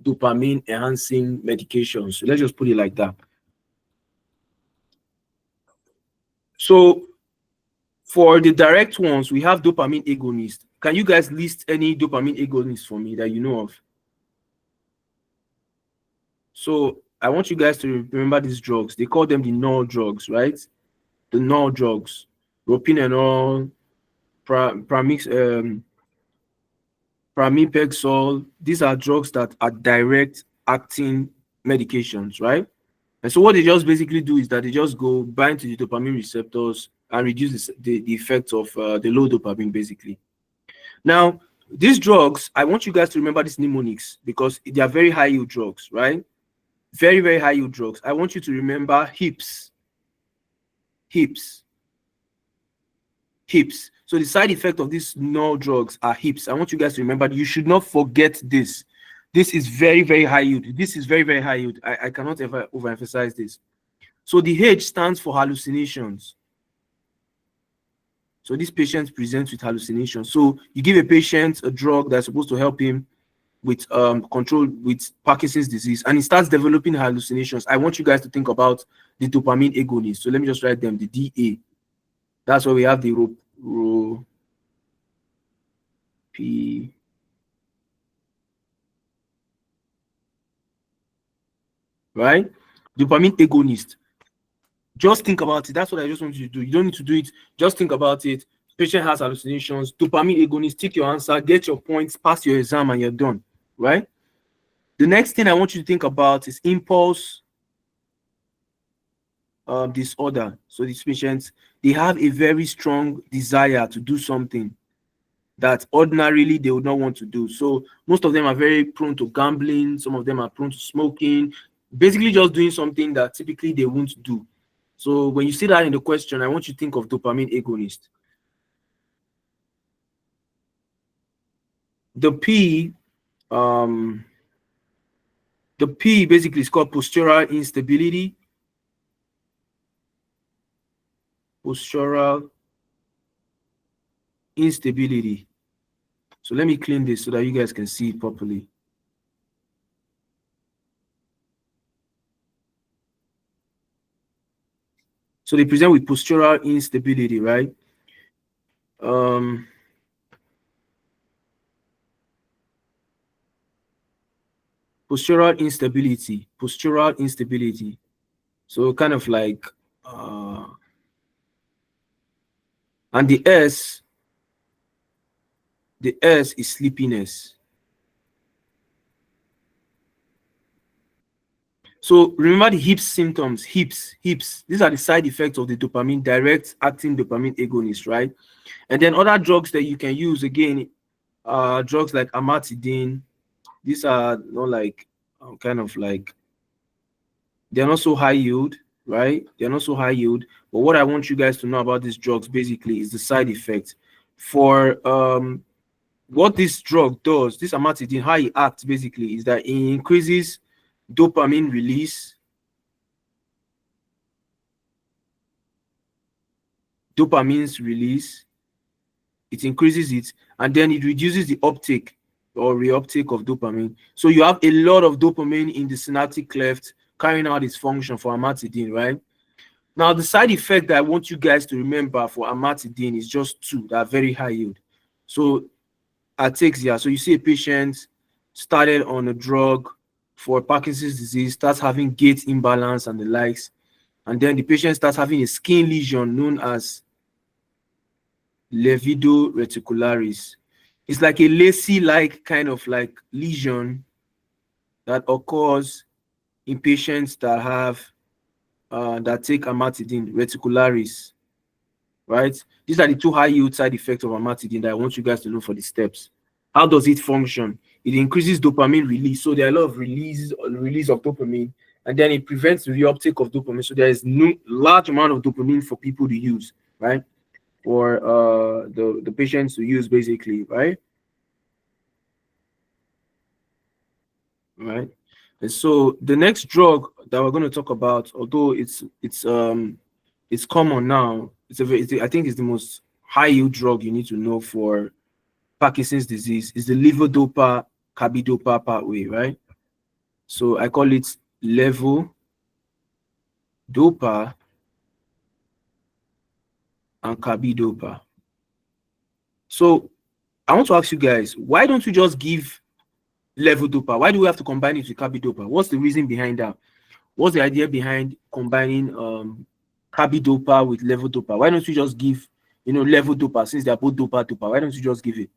Speaker 1: dopamine enhancing medications. So let's just put it like that. So for the direct ones, we have dopamine agonist. Can you guys list any dopamine agonists for me that you know of? So I want you guys to remember these drugs. They call them the null drugs, right? The null drugs, propineol, pramipexole. These are drugs that are direct acting medications, right? And so what they just basically do is that they just go bind to the dopamine receptors and reduce the effect of the low dopamine, basically. Now, these drugs, I want you guys to remember these mnemonics because they are very high yield drugs, right? Very, very high yield drugs. I want you to remember hips. So the side effect of these null drugs are hips. I want you guys to remember, you should not forget this. This is very, very high yield. This is very, very high yield. I cannot ever overemphasize this. So the H stands for hallucinations. So this patient presents with hallucinations. So you give a patient a drug that's supposed to help him with control with Parkinson's disease, and he starts developing hallucinations. I want you guys to think about the dopamine agonist. So let me just write them, the DA. That's why we have the P. Right? Dopamine agonist. Just think about it. That's what I just want you to do. You don't need to do it. Just think about it. Patient has hallucinations. Dopamine agonist. Take your answer. Get your points. Pass your exam, and you're done. Right? The next thing I want you to think about is impulse disorder. So these patients, they have a very strong desire to do something that ordinarily they would not want to do. So most of them are very prone to gambling. Some of them are prone to smoking. Basically just doing something that typically they won't do. So when you see that in the question, I want you to think of dopamine agonist. The P basically is called postural instability. Postural instability. So let me clean this so that you guys can see it properly. So they present with postural instability, right? So, postural instability. So kind of like, and the S is sleepiness. So remember the hips symptoms, hips. These are the side effects of the dopamine, direct acting dopamine agonist, right? And then other drugs that you can use, again, drugs like amantadine. These are not like, kind of like, they're not so high yield, right? They're not so high yield. But what I want you guys to know about these drugs basically is the side effects. For what this drug does, this amantadine, how it acts basically is that it increases dopamine release. Dopamine's release, it increases it, and then it reduces the uptake or reuptake of dopamine. So you have a lot of dopamine in the synaptic cleft carrying out its function for amantadine, right? Now, the side effect that I want you guys to remember for amantadine is just two that are very high yield. So ataxia. So you see a patient started on a drug for Parkinson's disease, starts having gait imbalance and the likes, and then the patient starts having a skin lesion known as levido reticularis. It's like a lacy-like kind of like lesion that occurs in patients that have that take amantadine, reticularis, right? These are the two high yield side effects of amantadine that I want you guys to know for the steps. How does it function? It increases dopamine release, so there are a lot of release of dopamine, and then it prevents the reuptake of dopamine. So there is no large amount of dopamine for people to use, right? For the patients to use basically, right? Right. And so the next drug that we're going to talk about, although it's common now, I think it's the most high yield drug you need to know for Parkinson's disease, is the levodopa carbidopa pathway, right? So I call it levodopa and carbidopa. So I want to ask you guys, why don't you just give levodopa? Why do we have to combine it with carbidopa? What's the reason behind that? What's the idea behind combining carbidopa with levodopa? Why don't you just give, levodopa, since they're both dopa? Why don't you just give it?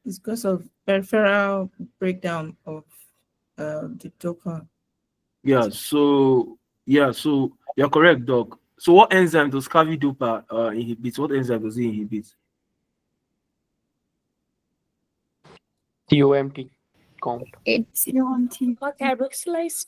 Speaker 5: It's because of peripheral breakdown of the dopa.
Speaker 1: So you're correct, Doc. So what enzyme does carbidopa inhibit? What enzyme does it inhibit?
Speaker 6: COMT. COMT.
Speaker 3: It's
Speaker 2: Carboxylase.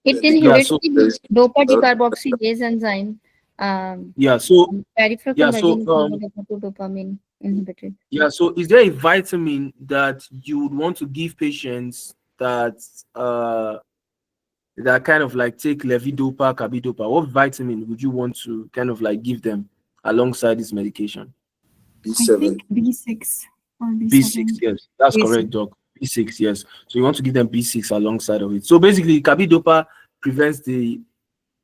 Speaker 3: it inhibits
Speaker 1: so
Speaker 3: the dopa decarboxylase enzyme. Peripheral conversion to dopamine inhibited.
Speaker 1: So is there a vitamin that you would want to give patients that that kind of like take levodopa, carbidopa? What vitamin would you want to kind of like give them alongside this medication?
Speaker 7: I think B6 or B7.
Speaker 1: B6, yes, that's
Speaker 7: B6.
Speaker 1: correct, Doc. B6, yes. So you want to give them B6 alongside of it. So basically, carbidopa prevents the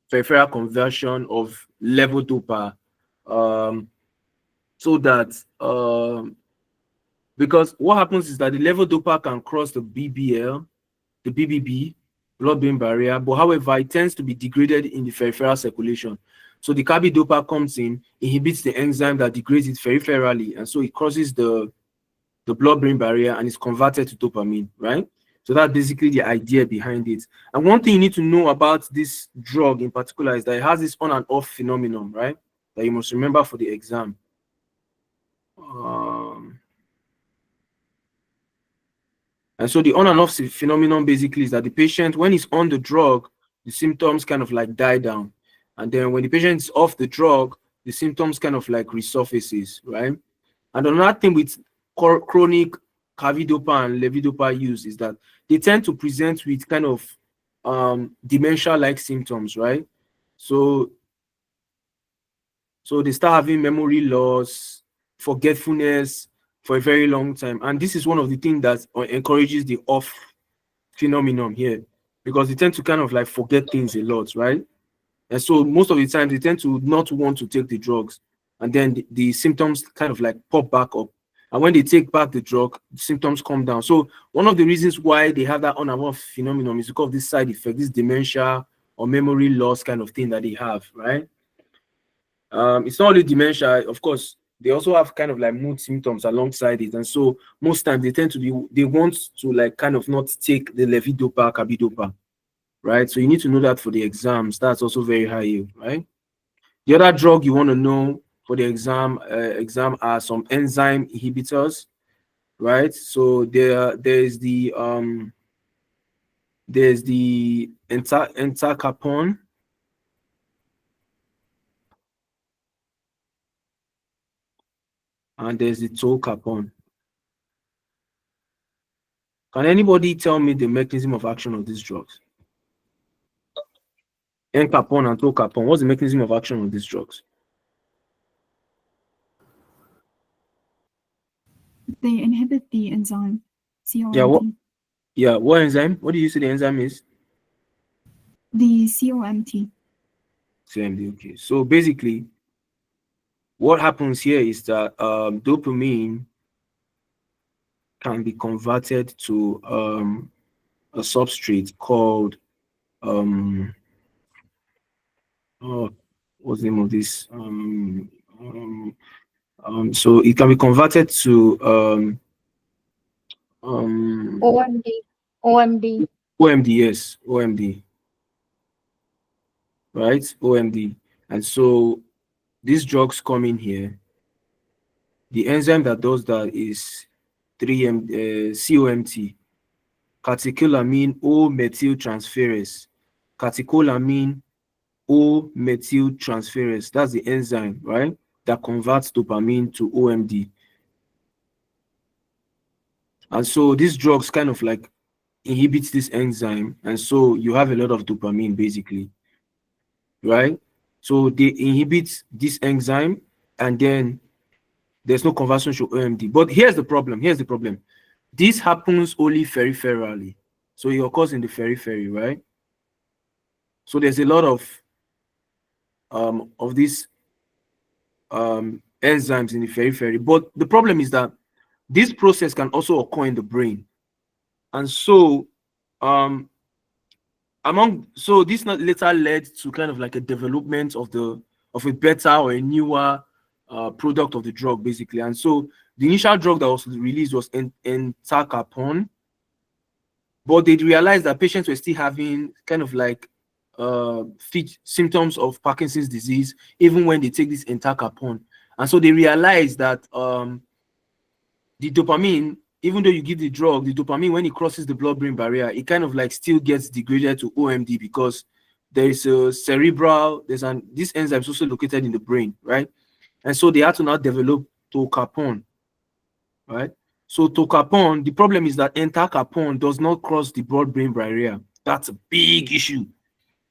Speaker 1: peripheral conversion of levodopa, so that because what happens is that the levodopa can cross the BBL, the BBB, blood-brain barrier, but however, it tends to be degraded in the peripheral circulation. So the carbidopa comes in, inhibits the enzyme that degrades it peripherally, and so it crosses the blood-brain barrier and is converted to dopamine, right? So that's basically the idea behind it. And one thing you need to know about this drug in particular is that it has this on and off phenomenon, right? That you must remember for the exam. And so the on and off phenomenon basically is that the patient, when he's on the drug, the symptoms kind of like die down. And then when the patient is off the drug, the symptoms kind of like resurfaces, right? And another thing with chronic carbidopa and levodopa use is that they tend to present with kind of dementia-like symptoms, right? So they start having memory loss, forgetfulness for a very long time. And this is one of the things that encourages the off phenomenon here, because they tend to kind of like forget things a lot, right? And so most of the time they tend to not want to take the drugs, and then the symptoms kind of like pop back up. And when they take back the drug, symptoms come down. So one of the reasons why they have that on and off phenomenon is because of this side effect, this dementia or memory loss kind of thing that they have, right? It's not only dementia, of course, they also have kind of like mood symptoms alongside it. And so most times they tend to be, they want to like kind of not take the levodopa, carbidopa, right? So you need to know that for the exams. That's also very high yield, right? The other drug you want to know for the exam are some enzyme inhibitors, right? So there's the entacapone, and there's the tolcapone. Can anybody tell me the mechanism of action of these drugs? Encapone and tolcapone. What's the mechanism of action of these drugs?
Speaker 7: They inhibit the enzyme,
Speaker 1: Yeah, what?
Speaker 7: COMT.
Speaker 1: Yeah, what enzyme? What do you say the enzyme is?
Speaker 7: The COMT.
Speaker 1: CMD. Okay. So basically, what happens here is that dopamine can be converted to a substrate called what's the name of this? So it can be converted to
Speaker 3: OMD. OMD.
Speaker 1: OMD, yes, OMD, right? OMD. And so these drugs come in here. The enzyme that does that is 3M, COMT, catecholamine O-methyltransferase. Catecholamine O-methyltransferase. That's the enzyme, right? That converts dopamine to OMD. And so these drugs kind of like inhibits this enzyme, and so you have a lot of dopamine basically, right? So they inhibit this enzyme, and then there's no conversion to OMD. But here's the problem. This happens only peripherally. So it occurs in the periphery, right? So there's a lot of these enzymes in the periphery. But the problem is that this process can also occur in the brain. And so this later led to kind of like a development of a better or a newer product of the drug, basically. And so the initial drug that was released was entacapone, but they realized that patients were still having kind of like symptoms of Parkinson's disease even when they take this entacapone. And so they realized that the dopamine, even though you give the drug, the dopamine, when it crosses the blood-brain barrier, it kind of like still gets degraded to OMD because there is a cerebral, this enzyme is also located in the brain, right? And so they had to now develop tolcapone, right? So tolcapone, the problem is that entacapone does not cross the blood-brain barrier. That's a big issue.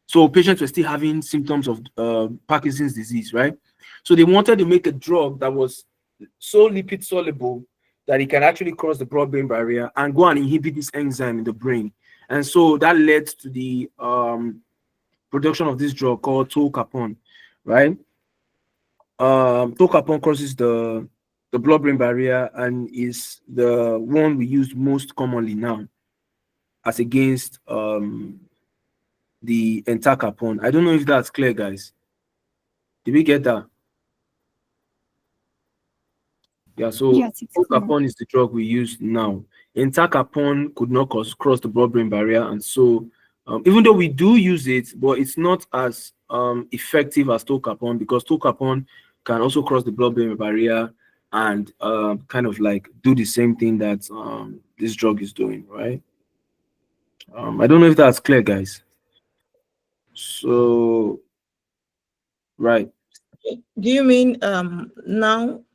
Speaker 1: So patients were still having symptoms of Parkinson's disease, right? So they wanted to make a drug that was so lipid soluble that it can actually cross the blood-brain barrier and go and inhibit this enzyme in the brain. And so that led to the production of this drug called tolcapone, right? Tolcapone crosses the blood-brain barrier and is the one we use most commonly now as against the entacapone. I don't know if that's clear, guys. Did we get that? Yeah, so
Speaker 7: Yes, it's clear.
Speaker 1: tolcapone is the drug we use now. Entacapone could not cross the blood-brain barrier, and so even though we do use it, but it's not as effective as tolcapone because tolcapone can also cross the blood-brain barrier and kind of like do the same thing that this drug is doing, right? I don't know if that's clear, guys. So, right.
Speaker 5: Do you mean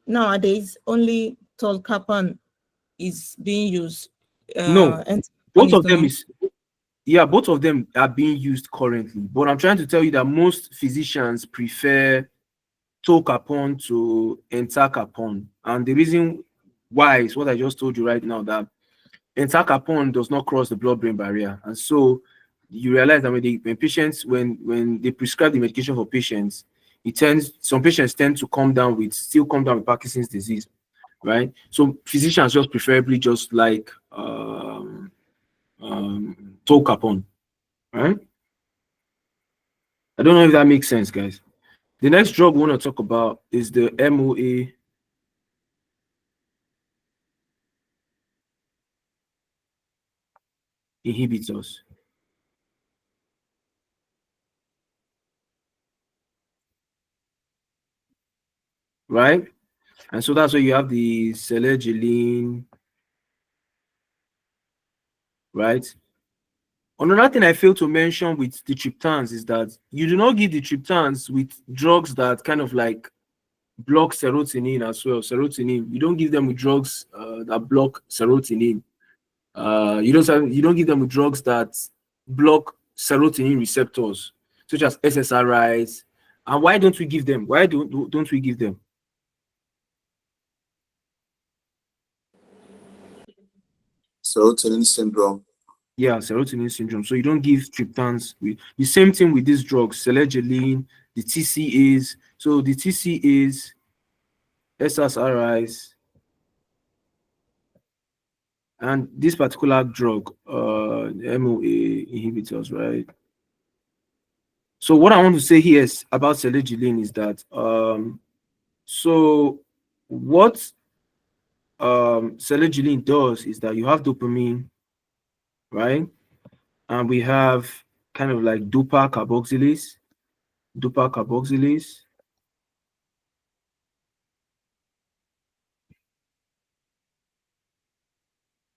Speaker 5: nowadays only tolcapone is being used?
Speaker 1: No,
Speaker 5: and
Speaker 1: both
Speaker 5: is
Speaker 1: of them
Speaker 5: doing-
Speaker 1: is yeah, both of them are being used currently. But I'm trying to tell you that most physicians prefer tolcapone to entacapone, and the reason why is what I just told you right now, that entacapone does not cross the blood-brain barrier, and so you realize that when they prescribe the medication for patients, some patients tend to still come down with Parkinson's disease, right? So physicians just preferably just like tolcapone, right? I don't know if that makes sense, guys. The next drug we want to talk about is the MOA inhibitors. Right? And so that's where you have the selegiline, right? Another thing I failed to mention with the triptans is that you do not give the triptans with drugs that kind of like block serotonin as well. Serotonin, you don't give them with drugs that block serotonin. You don't give them with drugs that block serotonin receptors, such as SSRIs. And why don't we give them? Why don't we give them?
Speaker 6: Serotonin syndrome.
Speaker 1: Yeah, serotonin syndrome. So you don't give triptans. The same thing with these drugs, selegiline, the TCAs. So the TCAs, SSRIs, and this particular drug, MOA inhibitors, right? So what I want to say here is about selegiline is that so what selegiline does is that you have dopamine, right? And we have kind of like dopa carboxylase,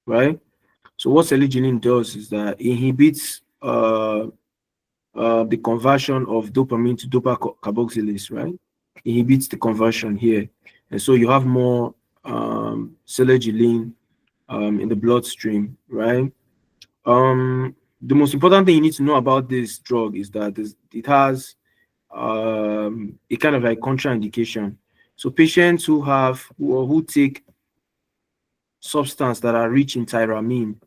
Speaker 1: right? So what selegiline does is that it inhibits the conversion of dopamine to dopa carboxylase, right? Inhibits the conversion here, and so you have more selegiline in the bloodstream, right? The most important thing you need to know about this drug is that it has a kind of like contraindication. So patients who take substance that are rich in tyramine,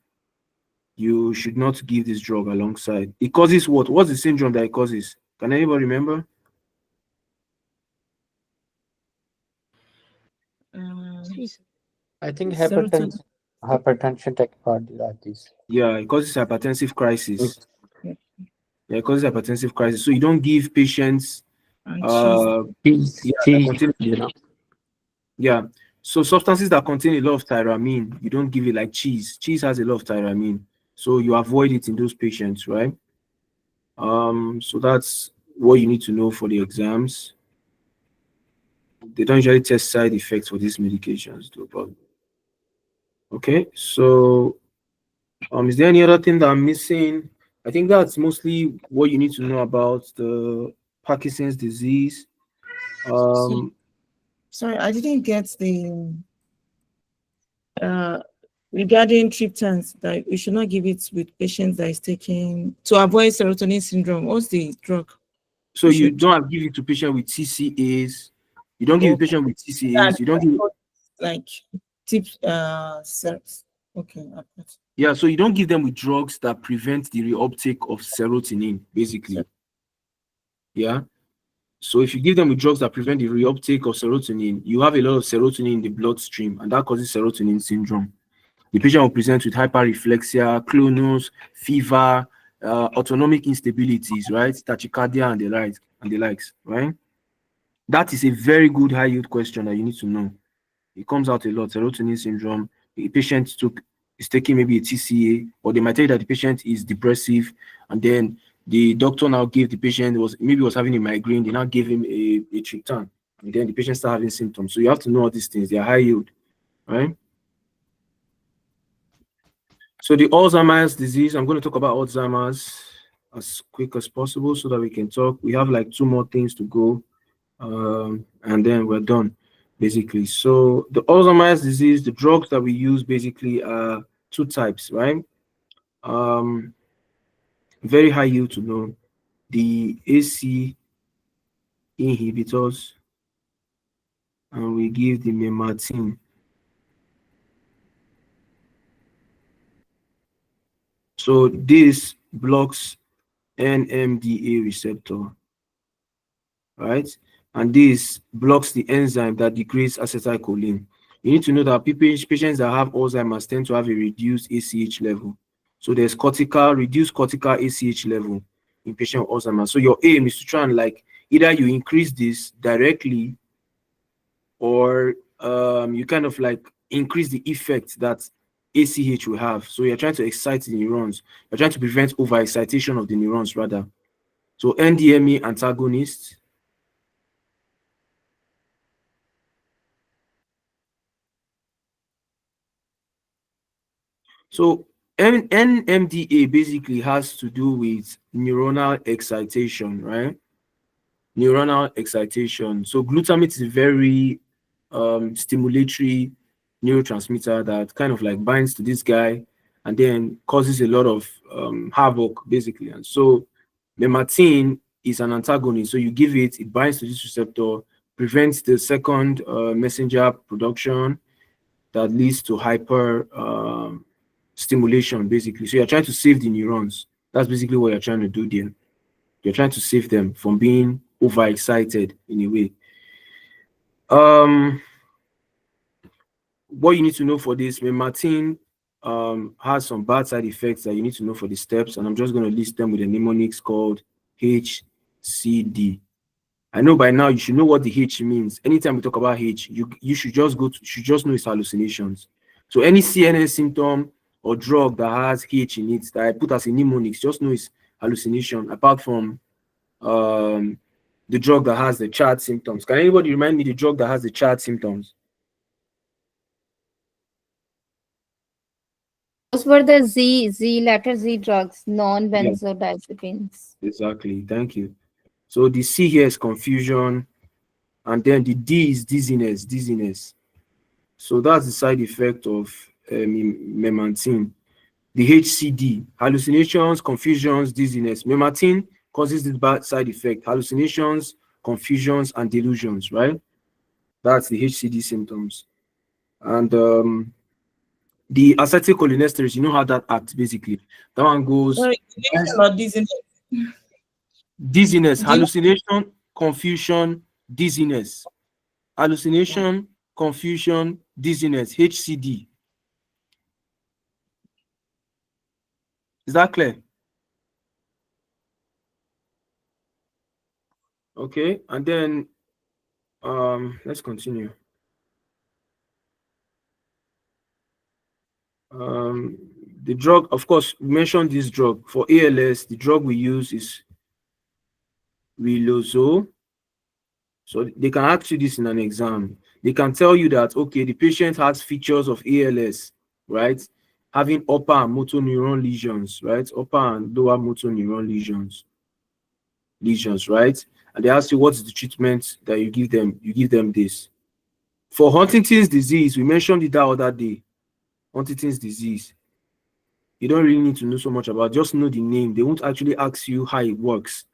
Speaker 1: you should not give this drug alongside. It causes what? What's the syndrome that it causes? Can anybody remember?
Speaker 8: I think
Speaker 5: Serotonin.
Speaker 8: hypertension tachycarditis.
Speaker 1: Yeah, it causes hypertensive crisis.
Speaker 5: Yeah.
Speaker 1: Yeah, it causes hypertensive crisis. So you don't give patients
Speaker 5: And cheese.
Speaker 1: yeah, that
Speaker 8: Cheese,
Speaker 1: contain,
Speaker 8: you know.
Speaker 1: yeah. So substances that contain a lot of tyramine, you don't give it like cheese. Cheese has a lot of tyramine. So you avoid it in those patients, right? So that's what you need to know for the exams. They don't usually test side effects for these medications, though. But okay, so is there any other thing that I'm missing? I think that's mostly what you need to know about the Parkinson's disease.
Speaker 5: Sorry, I didn't get the regarding triptans that we should not give it with patients that is taking to avoid serotonin syndrome. What's the drug?
Speaker 1: So
Speaker 5: We
Speaker 1: you
Speaker 5: should-
Speaker 1: don't have give it to patient with TCAs. You don't give
Speaker 5: Oh.
Speaker 1: a patient with TCAs. You don't give
Speaker 5: like tips okay.
Speaker 1: yeah. So you don't give them with drugs that prevent the reuptake of serotonin, basically. Yeah. So if you give them with drugs that prevent the reuptake of serotonin, you have a lot of serotonin in the bloodstream, and that causes serotonin syndrome. The patient will present with hyperreflexia, clonus, fever, autonomic instabilities, right? Tachycardia and the likes, right? That is a very good high yield question that you need to know. It comes out a lot. Serotonin syndrome. The patient is taking maybe a TCA, or they might tell you that the patient is depressive, and then the doctor now gave the patient was having a migraine. They now gave him a triptan, and then the patient start having symptoms. So you have to know all these things. They are high yield, right? So the Alzheimer's disease, I'm going to talk about Alzheimer's as quick as possible so that we can talk. We have like 2 more things to go, and then we're done, basically. So the Alzheimer's disease, the drugs that we use basically are 2 types, right? Very high yield to know. The AC inhibitors, and we give the memartin. So this blocks NMDA receptor, right? And this blocks the enzyme that degrades acetylcholine. You need to know that patients that have Alzheimer's tend to have a reduced ACH level. So there's reduced cortical ACH level in patient with Alzheimer's. So your aim is to try and like either you increase this directly or you kind of like increase the effect that ACH will have. So you're trying to excite the neurons. You're trying to prevent overexcitation of the neurons rather. So NDMA antagonists. So NMDA basically has to do with neuronal excitation, right? Neuronal excitation. So glutamate is a very stimulatory neurotransmitter that kind of like binds to this guy and then causes a lot of havoc basically. And so memantine is an antagonist. So you give it, it binds to this receptor, prevents the second messenger production that leads to hyper stimulation basically. So you're trying to save the neurons. That's basically what you're trying to do there. You're trying to save them from being overexcited in a way. What you need to know for this, memantine has some bad side effects that you need to know for the steps, and I'm just going to list them with a mnemonics called HCD. I know by now you should know what the H means. Anytime we talk about H, you should just know it's hallucinations. So any CNS symptom or drug that has H in it that I put as a mnemonics, just know it's hallucination. Apart from the drug that has the chart symptoms. Can anybody remind me the drug that has the chart symptoms?
Speaker 3: Those were the letter Z drugs, non-benzodiazepines.
Speaker 1: Exactly. Thank you. So the C here is confusion, and then the D is dizziness. So that's the side effect of memantine. The HCD, hallucinations, confusions, dizziness. Memantine causes the bad side effect, hallucinations, confusions, and delusions, right? That's the HCD symptoms. And the acetylcholinesterase, you know how that acts basically. That one goes
Speaker 5: Sorry, about dizziness.
Speaker 1: dizziness,
Speaker 5: Do you-
Speaker 1: hallucination, confusion, dizziness. Hallucination, confusion, dizziness, HCD. Is that clear? Okay, and then let's continue. The drug, of course, we mentioned this drug for ALS. The drug we use is Riluzole. So they can ask you this in an exam. They can tell you that, okay, the patient has features of ALS, right? Having upper and motor neuron lesions, right? Upper and lower motor neuron lesions, right? And they ask you what is the treatment that you give them. You give them this. For Huntington's disease, we mentioned it that other day. Huntington's disease. You don't really need to know so much about, just know the name. They won't actually ask you how it works.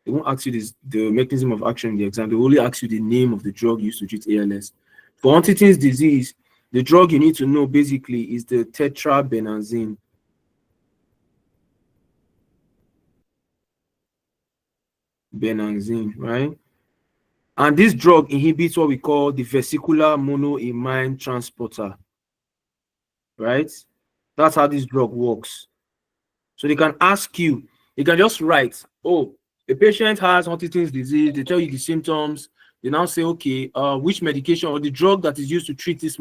Speaker 1: They won't ask you the mechanism of action in the exam. They will only ask you the name of the drug used to treat ALS. For Huntington's disease, the drug you need to know basically is the tetrabenazine. Benazine, right? And this drug inhibits what we call the vesicular monoamine transporter, right? That's how this drug works. So they can ask you, you can just write, oh, a patient has Huntington's disease, they tell you the symptoms, they now say, okay, which medication or the drug that is used to treat this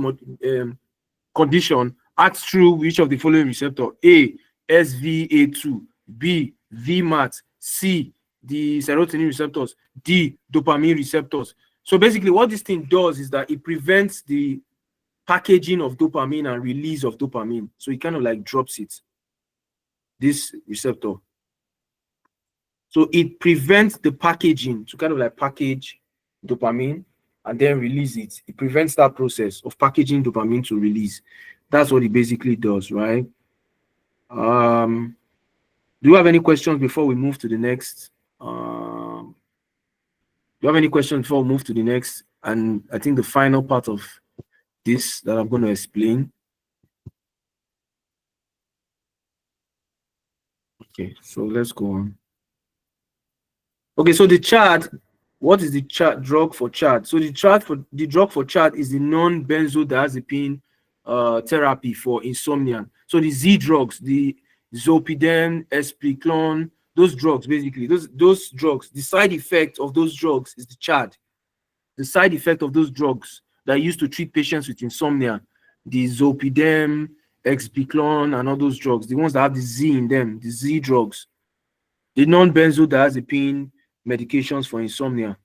Speaker 1: condition acts through which of the following receptor? A, SVA2, B, VMAT, C, the serotonin receptors, D, dopamine receptors. So basically what this thing does is that it prevents the packaging of dopamine and release of dopamine. So it kind of like drops it, this receptor. So it prevents the packaging to kind of like package dopamine and then release it. It prevents that process of packaging dopamine to release. That's what it basically does, right? Do you have any questions before we move to the next? Do you have any questions before we move to the next? And I think the final part of this that I'm going to explain. Okay, so let's go on. Okay, so the chart, What is the drug for CHAD? So the drug for CHAD is the non-benzodiazepine therapy for insomnia. So the Z drugs, the zolpidem, espriclone, those drugs, basically, those drugs, the side effect of those drugs is the CHAD. The side effect of those drugs that are used to treat patients with insomnia, the zolpidem, espriclone, and all those drugs, the ones that have the Z in them, the Z drugs, the non-benzodiazepine medications for insomnia.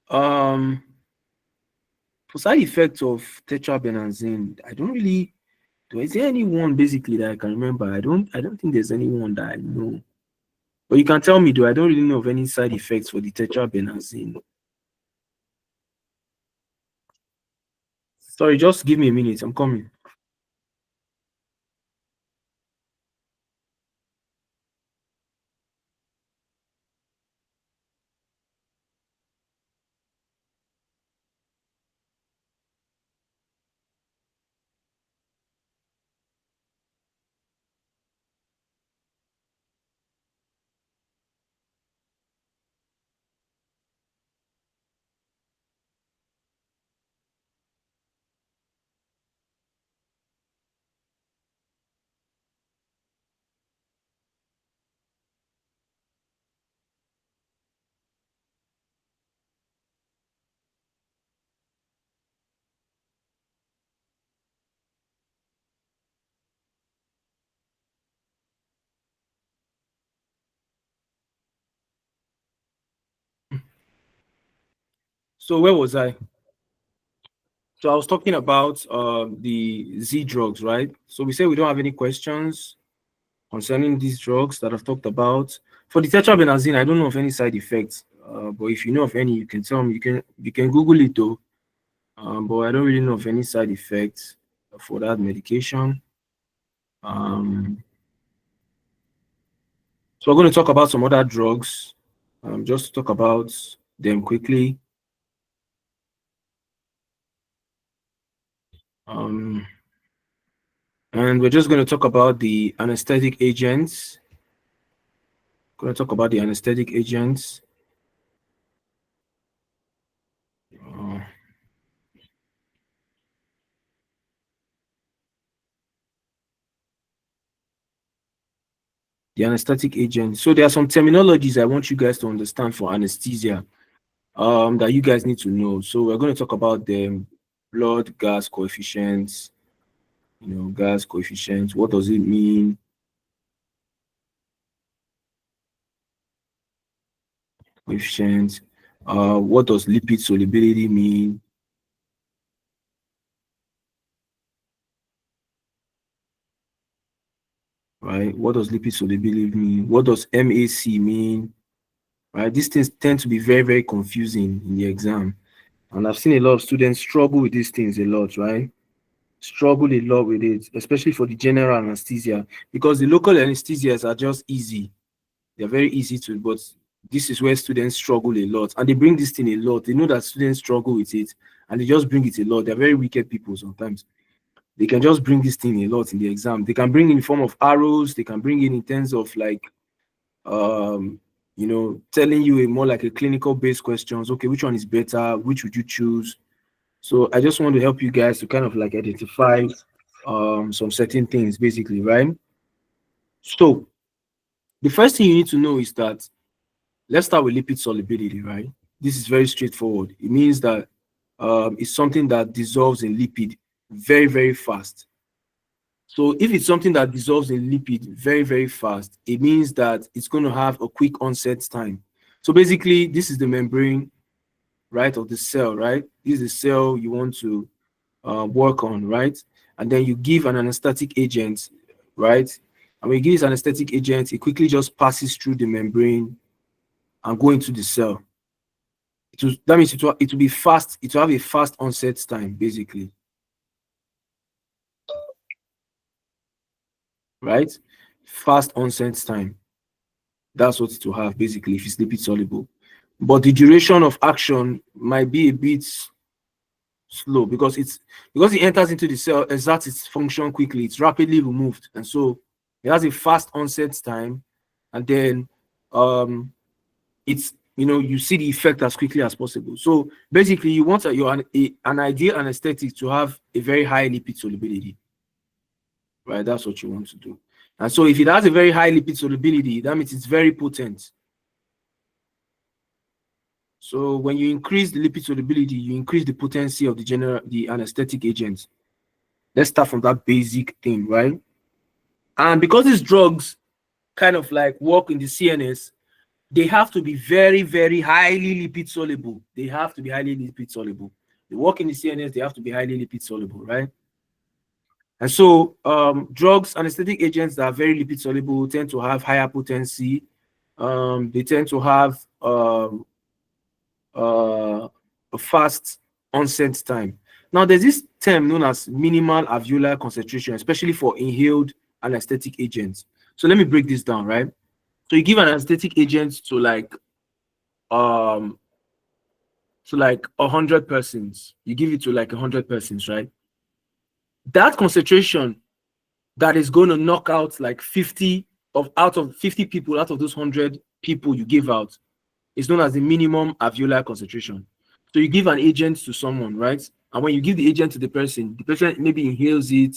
Speaker 1: For side effects of tetrabenazine, I don't really. Is there anyone basically that I can remember? I don't think there's anyone that I know. But you can tell me, though. I don't really know of any side effects for the tetrabenazine. Sorry, just give me a minute. I'm coming. So where was I? So I was talking about the Z drugs, right? So we say we don't have any questions concerning these drugs that I've talked about. For the tetrabenazine, I don't know of any side effects. But if you know of any, you can tell me. You can Google it though. But I don't really know of any side effects for that medication. So we're going to talk about some other drugs. Just to talk about them quickly. And we're just going to talk about the anesthetic agents. Going to talk about the anesthetic agents. The anesthetic agents. So there are some terminologies I want you guys to understand for anesthesia that you guys need to know. So we're going to talk about them: blood gas coefficients. Gas coefficients. What does it mean? Coefficients. What does lipid solubility mean? Right? What does lipid solubility mean? What does MAC mean? Right? These things tend to be very, very confusing in the exam. And I've seen a lot of students struggle with these things a lot, right? Struggle a lot with it, especially for the general anesthesia, because the local anesthesias are just easy. They're very easy to, but this is where students struggle a lot. And they bring this thing a lot. They know that students struggle with it, and they just bring it a lot. They're very wicked people sometimes. They can just bring this thing a lot in the exam. They can bring in the form of arrows. They can bring in terms of like, telling you more like a clinical based questions. Okay, which one is better? Which would you choose? So I just want to help you guys to kind of like identify some certain things, basically, right? So the first thing you need to know is that, let's start with lipid solubility, right? This is very straightforward. It means that it's something that dissolves in lipid very, very fast. So if it's something that dissolves in lipid very, very fast, it means that it's going to have a quick onset time. So basically, this is the membrane, right, of the cell, right? This is the cell you want to work on, right? And then you give an anesthetic agent, right? And when you give this anesthetic agent, it quickly just passes through the membrane and go into the cell. That means it will be fast. It will have a fast onset time, basically. Right? Fast onset time. That's what it will have, basically, if it's lipid soluble. But the duration of action might be a bit slow because it enters into the cell, exerts its function quickly, it's rapidly removed, and so it has a fast onset time, and then it's, you see the effect as quickly as possible. So basically, you want an ideal anesthetic to have a very high lipid solubility, right? That's what you want to do. And so if it has a very high lipid solubility, that means it's very potent. So when you increase the lipid solubility, you increase the potency of the anesthetic agent. Let's start from that basic thing, right? And because these drugs kind of like work in the CNS, they have to be very, very highly lipid soluble. They have to be highly lipid soluble. They work in the CNS, they have to be highly lipid soluble, right? And so drugs, anesthetic agents that are very lipid soluble tend to have higher potency. They tend to have a fast onset time. Now, there's this term known as minimal alveolar concentration, especially for inhaled anesthetic agents. So let me break this down, right? So you give an anesthetic agent to like 100 persons. You give it to like 100 persons, right? That concentration that is going to knock out like 50 out of 50 people out of those 100 people you give out is known as the minimum alveolar concentration. So you give an agent to someone, right? And when you give the agent to the person maybe inhales it,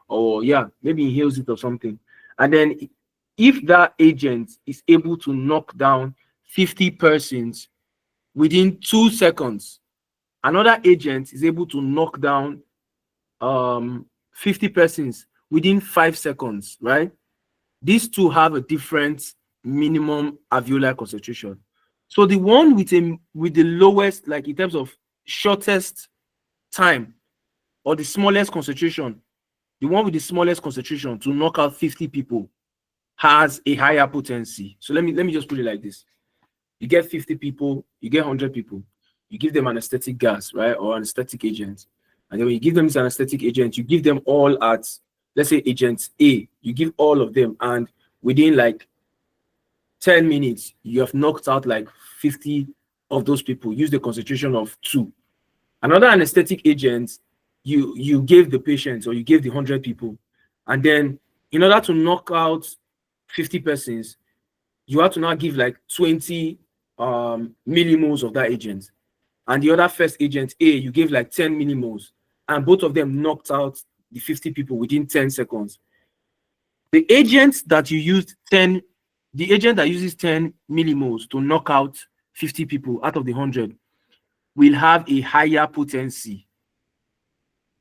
Speaker 1: or maybe inhales it or something. And then if that agent is able to knock down 50 persons within 2 seconds, another agent is able to knock down 50 persons within 5 seconds, right? These two have a different minimum alveolar concentration. So the one with the lowest, like in terms of shortest time or the smallest concentration, the one with the smallest concentration to knock out 50 people has a higher potency. So let me just put it like this. You get 50 people, you get 100 people, you give them anesthetic gas, right, or anesthetic agent. And then when you give them this anesthetic agent, you give them all at, let's say, agent A. You give all of them, and within like 10 minutes, you have knocked out like 50 of those people. Use the concentration of 2. Another anesthetic agent, you gave the patient, or you gave the 100 people, and then in order to knock out 50 persons, you have to now give like 20 millimoles of that agent. And the other first agent A, you gave like 10 millimoles, and both of them knocked out the 50 people within 10 seconds. The agent that uses 10 millimoles to knock out 50 people out of the 100 will have a higher potency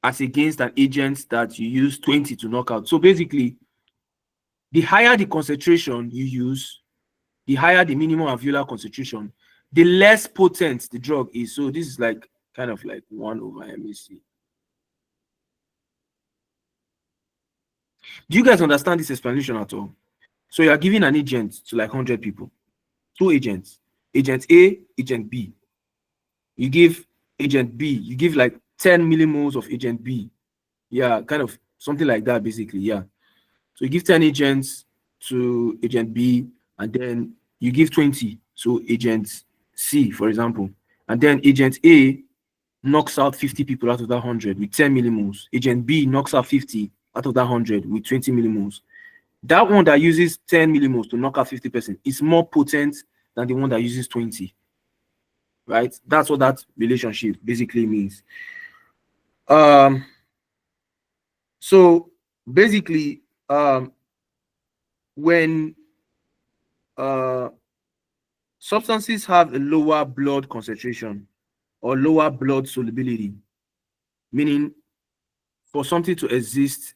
Speaker 1: as against an agent that you use 20 to knock out. So basically, the higher the concentration you use, the higher the minimum alveolar concentration, the less potent the drug is. So this is like kind of like 1 over MAC. Do you guys understand this explanation at all? So you are giving an agent to like 100 people, 2 agents, agent A, agent B. You give agent B, you give like 10 millimoles of agent B. Yeah, kind of something like that, basically. Yeah. So you give 10 agents to agent B, and then you give 20 to agent C, for example. And then agent A knocks out 50 people out of that 100 with 10 millimoles. Agent B knocks out 50 out of that 100 with 20 millimoles. That one that uses 10 millimoles to knock out 50% is more potent than the one that uses 20. Right? That's what that relationship basically means. So basically, when substances have a lower blood concentration or lower blood solubility, meaning for something to exist,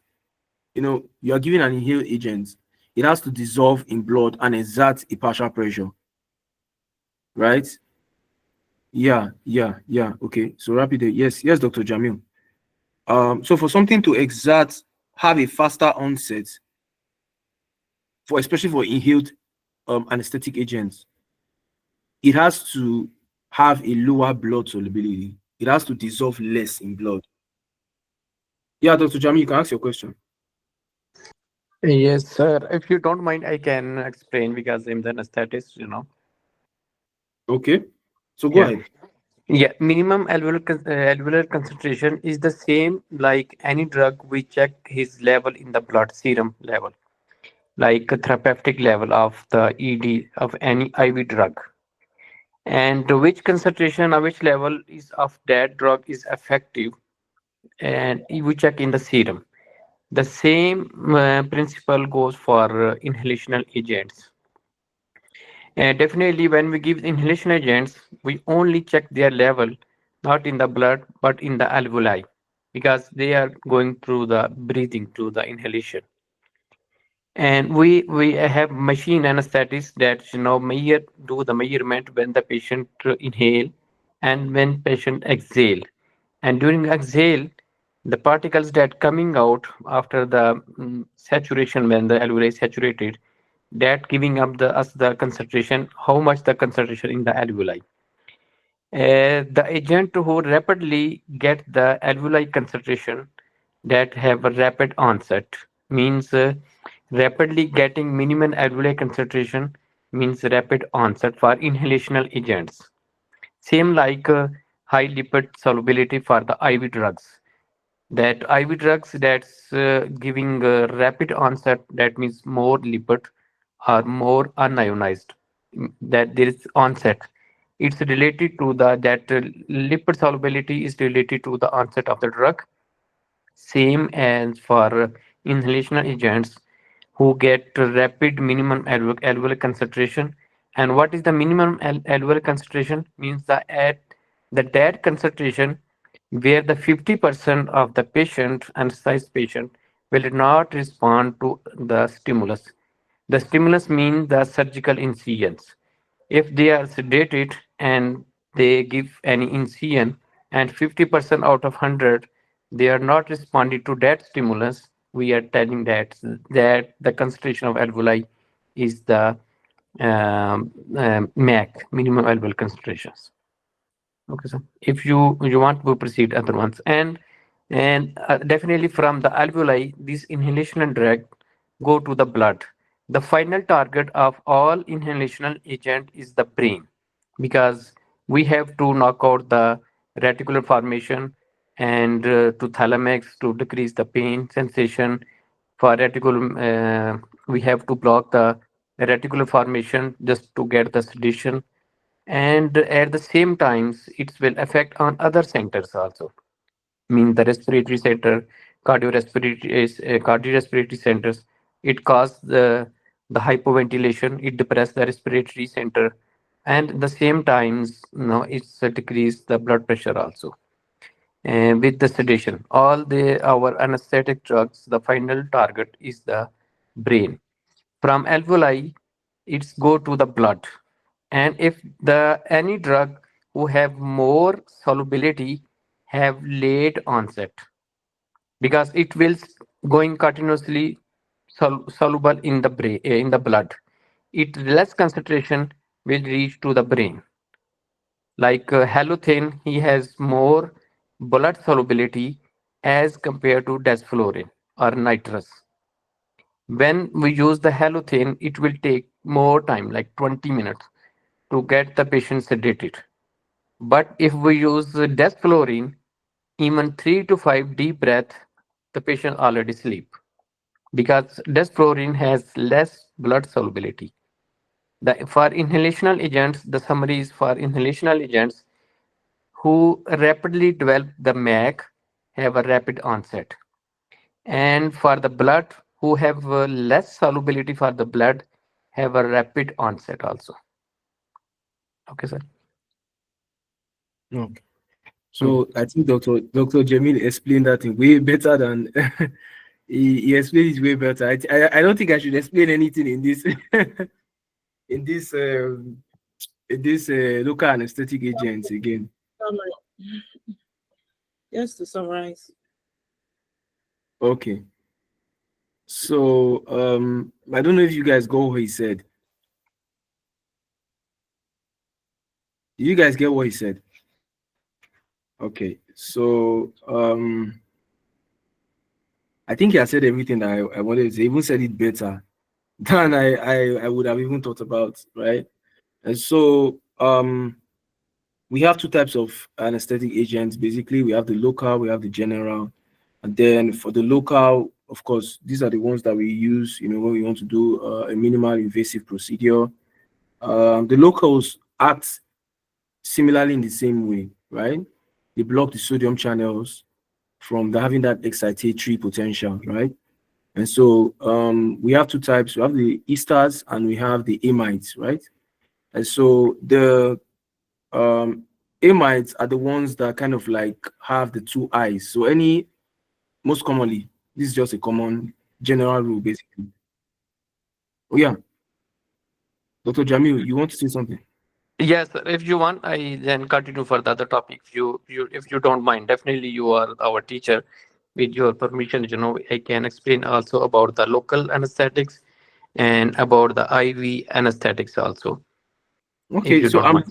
Speaker 1: you are giving an inhaled agent, it has to dissolve in blood and exert a partial pressure, right? Yeah. Okay, so rapid. Yes, Dr. Jamil. So for something to have a faster onset, especially for inhaled anesthetic agents, it has to have a lower blood solubility. It has to dissolve less in blood. Yeah, Dr. Jamil, you can ask your question.
Speaker 8: Yes, sir. If you don't mind, I can explain because I'm the anesthetist.
Speaker 1: Okay, so go ahead.
Speaker 8: Yeah, minimum alveolar concentration is the same like any drug. We check his level in the blood, serum level, like a therapeutic level of the ED of any IV drug. and which concentration or which level is of that drug is effective, and we check in the serum. The same principle goes for inhalational agents. Definitely, when we give inhalation agents, we only check their level, not in the blood, but in the alveoli, because they are going through the breathing, through the inhalation. And we have machine anesthetists that do the measurement when the patient inhale and when patient exhale. And during exhale, the particles that coming out after the saturation, when the alveoli is saturated, that giving up us the concentration, how much the concentration in the alveoli. The agent who rapidly get the alveoli concentration that have a rapid onset means rapidly getting minimum alveoli concentration means rapid onset for inhalational agents. Same like high lipid solubility for the IV drugs. That IV drugs that's giving rapid onset, that means more lipid or more unionized, that there is onset. It's related to the that lipid solubility is related to the onset of the drug, same as for inhalational agents who get rapid minimum alveolar concentration. And what is the minimum alveolar concentration? Means the that concentration where the 50% of the patient, anesthesia patient, will not respond to the stimulus. The stimulus means the surgical incisions. If they are sedated and they give any incision and 50% out of 100 they are not responding to that stimulus, we are telling that the concentration of alveoli is the MAC, minimum alveolar concentrations. Okay, sir. If you want to proceed other ones, and definitely from the alveoli, this inhalational drug go to the blood. The final target of all inhalational agent is the brain, because we have to knock out the reticular formation and to thalamax to decrease the pain sensation. For reticulum, we have to block the reticular formation just to get the sedation, and at the same times it will affect on other centers also, mean the respiratory center, cardiorespiratory centers. It causes the hypoventilation, it depress the respiratory center, and at the same times it's decrease the blood pressure also. With the sedation, all the our anesthetic drugs, the final target is the brain. From alveoli, it's go to the blood. And if the any drug who have more solubility have late onset, because it will going continuously soluble in the brain, in the blood, it less concentration will reach to the brain. Like halothane, he has more blood solubility as compared to desflurane or nitrous. When we use the halothane, it will take more time, like 20 minutes, to get the patient sedated. But if we use desflurane, even 3 to 5 deep breath, the patient already sleep, because desflurane has less blood solubility. For inhalational agents, the summary is for inhalational agents who rapidly develop the MAC have a rapid onset. And for the blood, who have less solubility for the blood, have a rapid onset also. Okay, sir.
Speaker 1: Okay. So I think Dr. Jamil explained that thing way better than he explained it way better. I don't think I should explain anything in this in this local anesthetic agents again.
Speaker 5: Just to summarize.
Speaker 1: Okay. So I don't know if you guys got what he said. Did you guys get what he said? Okay. So I think he has said everything that I wanted to say. He even said it better than I would have even thought about, right? And so we have two types of anesthetic agents. Basically, we have the local, we have the general. And then for the local, of course, these are the ones that we use, when we want to do a minimal invasive procedure. The locals act similarly in the same way, right? They block the sodium channels from having that excitatory potential, right? And so we have two types. We have the esters and we have the amides, right? And so the amides are the ones that kind of like have the two eyes. So most commonly, this is just a common general rule, basically. Oh yeah, Dr. Jamil, you want to say something?
Speaker 8: Yes, sir. If you want, I then continue for the other topic. If you don't mind, definitely you are our teacher. With your permission, I can explain also about the local anesthetics and about the IV anesthetics also, if
Speaker 1: Okay,
Speaker 8: you
Speaker 1: so
Speaker 8: don't mind.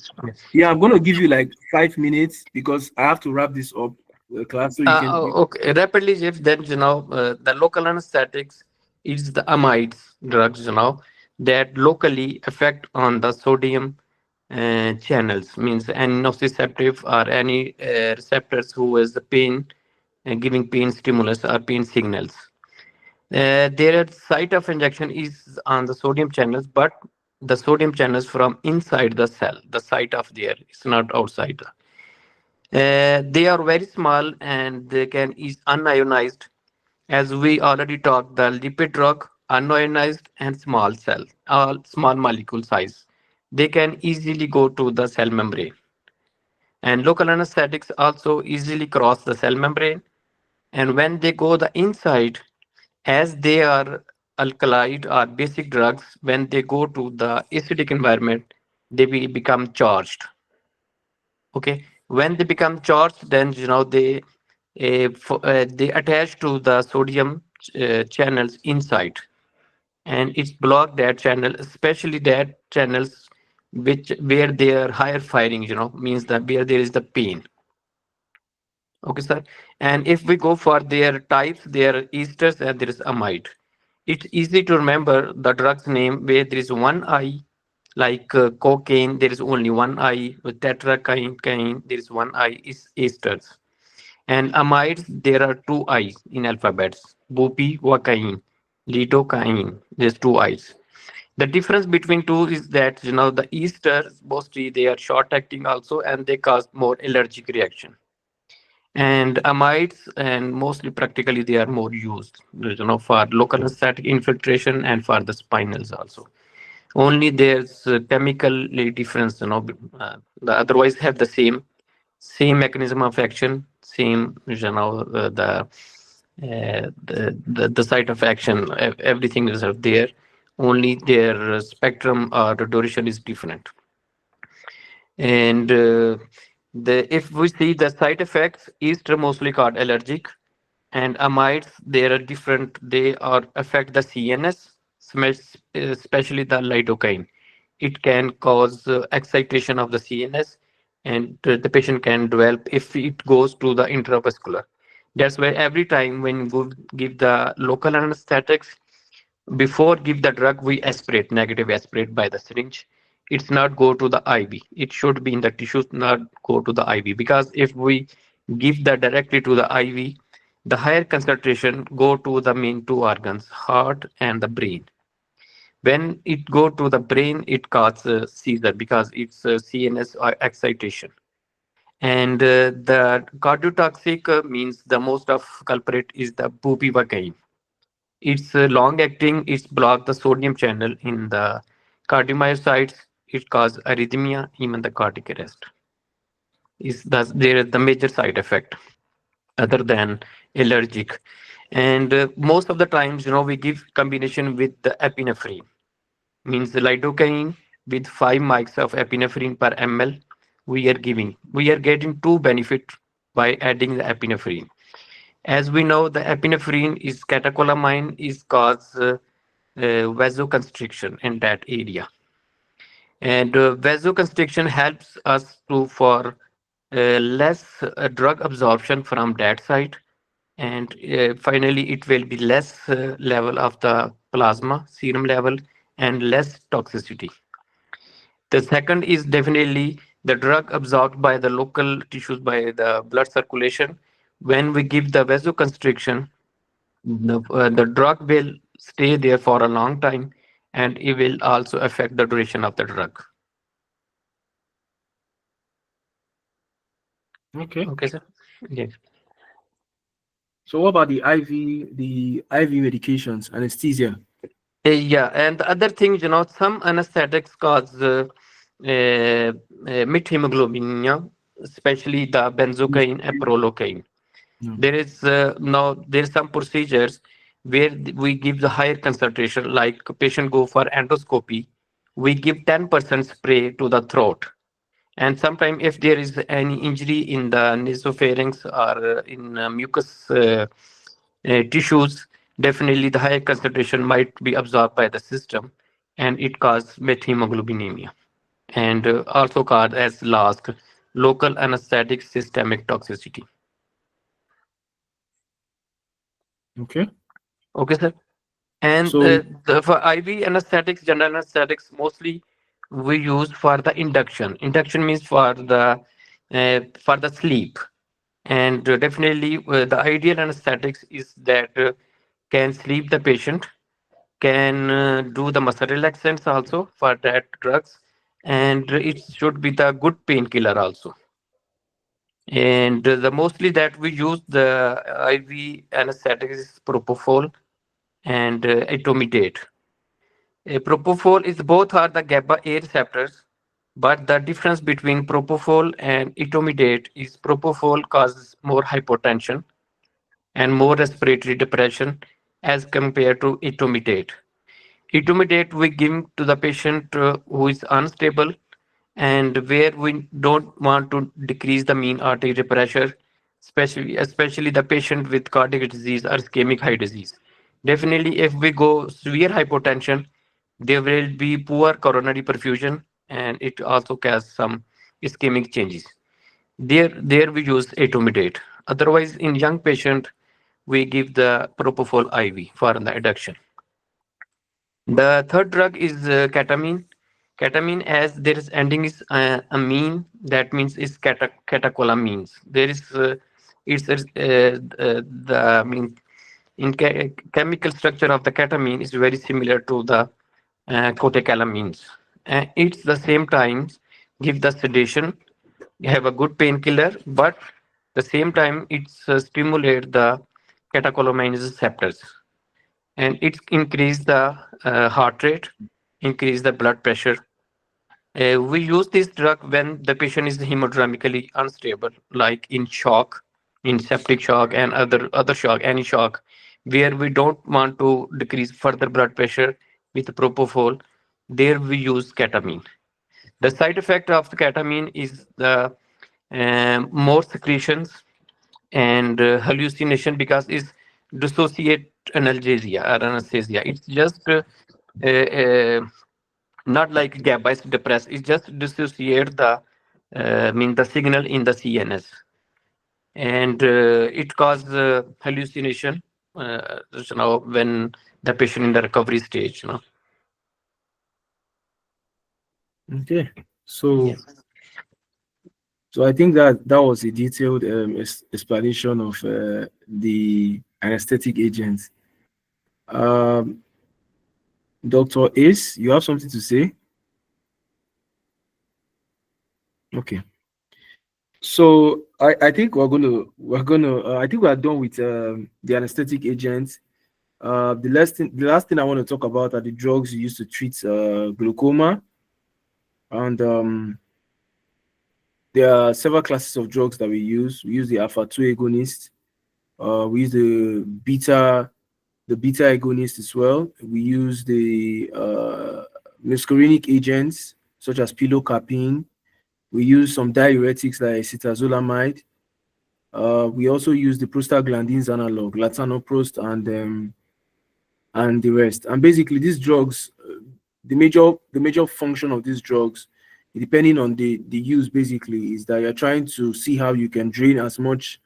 Speaker 8: Yes.
Speaker 1: I'm gonna give you like 5 minutes because I have to wrap this up, class. So you can.
Speaker 8: Okay, rapidly, if then the local anesthetics is the amides drugs, that locally affect on the sodium channels, means any nociceptive or any receptors who is the pain, giving pain stimulus or pain signals. Their site of injection is on the sodium channels, but the sodium channels from inside the cell, the site of there, it's not outside. They are very small and they can is unionized. As we already talked, the lipid drug, unionized and small cell, all small molecule size. They can easily go to the cell membrane. And local anesthetics also easily cross the cell membrane. And when they go the inside, as they are alkaloid or basic drugs, when they go to the acidic environment, they will become charged. Okay, when they become charged, then they attach to the sodium channels inside, and it's block that channel, especially that channels which where they are higher firing, means that where there is the pain. Okay, sir. And if we go for their types, there are esters and there is amide. It's easy to remember the drug's name where there is one I, like cocaine, there is only one I. With tetracaine, there is one I, is esters. And amides, there are two I's in alphabets, bupivacaine, lidocaine, there's two I's. The difference between two is that, the esters, mostly they are short acting also, and they cause more allergic reaction. And amides, and mostly practically they are more used, for local anesthetic infiltration and for the spinals also. Only there's chemical difference, the otherwise have the same mechanism of action, same, the site of action, everything is out there. Only their spectrum or the duration is different. And the if we see the side effects, ester mostly called allergic, and amides, they are different. They are affect the CNS, especially the lidocaine. It can cause excitation of the CNS, and the patient can develop if it goes to the intravascular. That's why every time when we give the local anesthetics, before give the drug, we aspirate, negative aspirate by the syringe. It's not go to the IV. It should be in the tissues, not go to the IV. Because if we give that directly to the IV, the higher concentration go to the main two organs, heart and the brain. When it go to the brain, it causes seizure because it's CNS excitation. And the cardiotoxic means the most of culprit is the bupivacaine. It's long acting. It's block the sodium channel in the cardiomyocytes. It cause arrhythmia, even the cardiac arrest. Is thus there is the major side effect other than allergic. And most of the times, we give combination with the epinephrine, means the lidocaine with 5 mics of epinephrine per ml. We are getting two benefit by adding the epinephrine. As we know, the epinephrine is catecholamine, is cause vasoconstriction in that area. And vasoconstriction helps us to for less drug absorption from that side. And finally, it will be less level of the plasma, serum level, and less toxicity. The second is definitely the drug absorbed by the local tissues by the blood circulation. When we give the vasoconstriction, the drug will stay there for a long time, and it will also affect the duration of the drug.
Speaker 1: Okay.
Speaker 8: Okay, sir. Yes.
Speaker 1: So what about the IV medications, anesthesia?
Speaker 8: Yeah, and the other thing, some anesthetics cause methemoglobinemia, especially the benzocaine and prolocaine.
Speaker 1: No.
Speaker 8: There's some procedures where we give the higher concentration, like a patient go for endoscopy, we give 10% spray to the throat. And sometimes if there is any injury in the nasopharynx or in mucous tissues, definitely the higher concentration might be absorbed by the system and it causes methemoglobinemia and also called as LASC, local anesthetic systemic toxicity.
Speaker 1: Okay.
Speaker 8: Okay, sir. And
Speaker 1: So
Speaker 8: for IV anesthetics, general anesthetics, mostly we use for the induction. Induction means for the sleep. And definitely the ideal anesthetics is that can sleep the patient, can do the muscle relaxants also for that drugs, and it should be the good painkiller also. And the mostly that we use the IV anesthetics is propofol and etomidate. Propofol is both are the GABA A receptors, but the difference between propofol and etomidate is propofol causes more hypotension and more respiratory depression as compared to etomidate. Etomidate we give to the patient who is unstable and where we don't want to decrease the mean artery pressure, especially the patient with cardiac disease or ischemic heart disease. Definitely, if we go severe hypotension, there will be poor coronary perfusion and it also causes some ischemic changes. There we use etomidate. Otherwise, in young patient, we give the propofol IV for the adduction. The third drug is ketamine. Ketamine, as there is ending is amine, that means is catecholamines. There is the I mean in chemical structure of the ketamine is very similar to the catecholamines. It's the same time give the sedation, have a good painkiller, but the same time it's stimulate the catecholamines receptors and it increase the heart rate, increase the blood pressure. We use this drug when the patient is hemodynamically unstable, like in shock, in septic shock and other shock, any shock, where we don't want to decrease further blood pressure with propofol. There we use ketamine. The side effect of the ketamine is the more secretions and hallucination because it's dissociate analgesia or anesthesia. It's just not like GABA is depressed. It just dissociate the signal in the CNS, and it causes hallucination. When the patient in the recovery stage.
Speaker 1: okay. So
Speaker 8: Yes.
Speaker 1: so I think that was a detailed explanation of the anesthetic agents. Um, Dr. Ace, you have something to say? Okay. So I think I think we are done with the anesthetic agents. The last thing I want to talk about are the drugs used to treat glaucoma, and there are several classes of drugs that we use. We use the alpha 2 agonist. We use the beta agonist as well. We use the muscarinic agents such as pilocarpine. We use some diuretics like acetazolamide. We also use the prostaglandins analog, latanoprost, and the rest. And basically, these drugs, the major function of these drugs, depending on the use, basically, is that you're trying to see how you can drain as much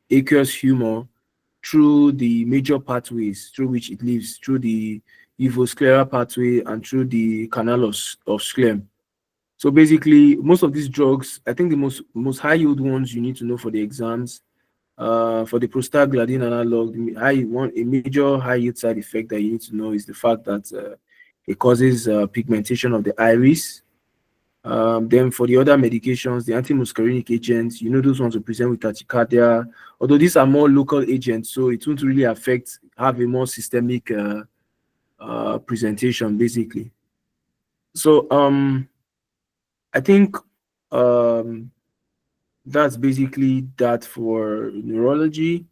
Speaker 1: aqueous humor through the major pathways through which it lives, through the uvoscleral pathway and through the canal of Schlemm. So basically, most of these drugs, I think the most high yield ones you need to know for the exams, for the prostaglandin analog, a major high yield side effect that you need to know is the fact that it causes pigmentation of the iris. Then for the other medications, the antimuscarinic agents, those ones will present with tachycardia. Although these are more local agents, so it won't really have a more systemic presentation, basically. So I think that's basically that for neurology.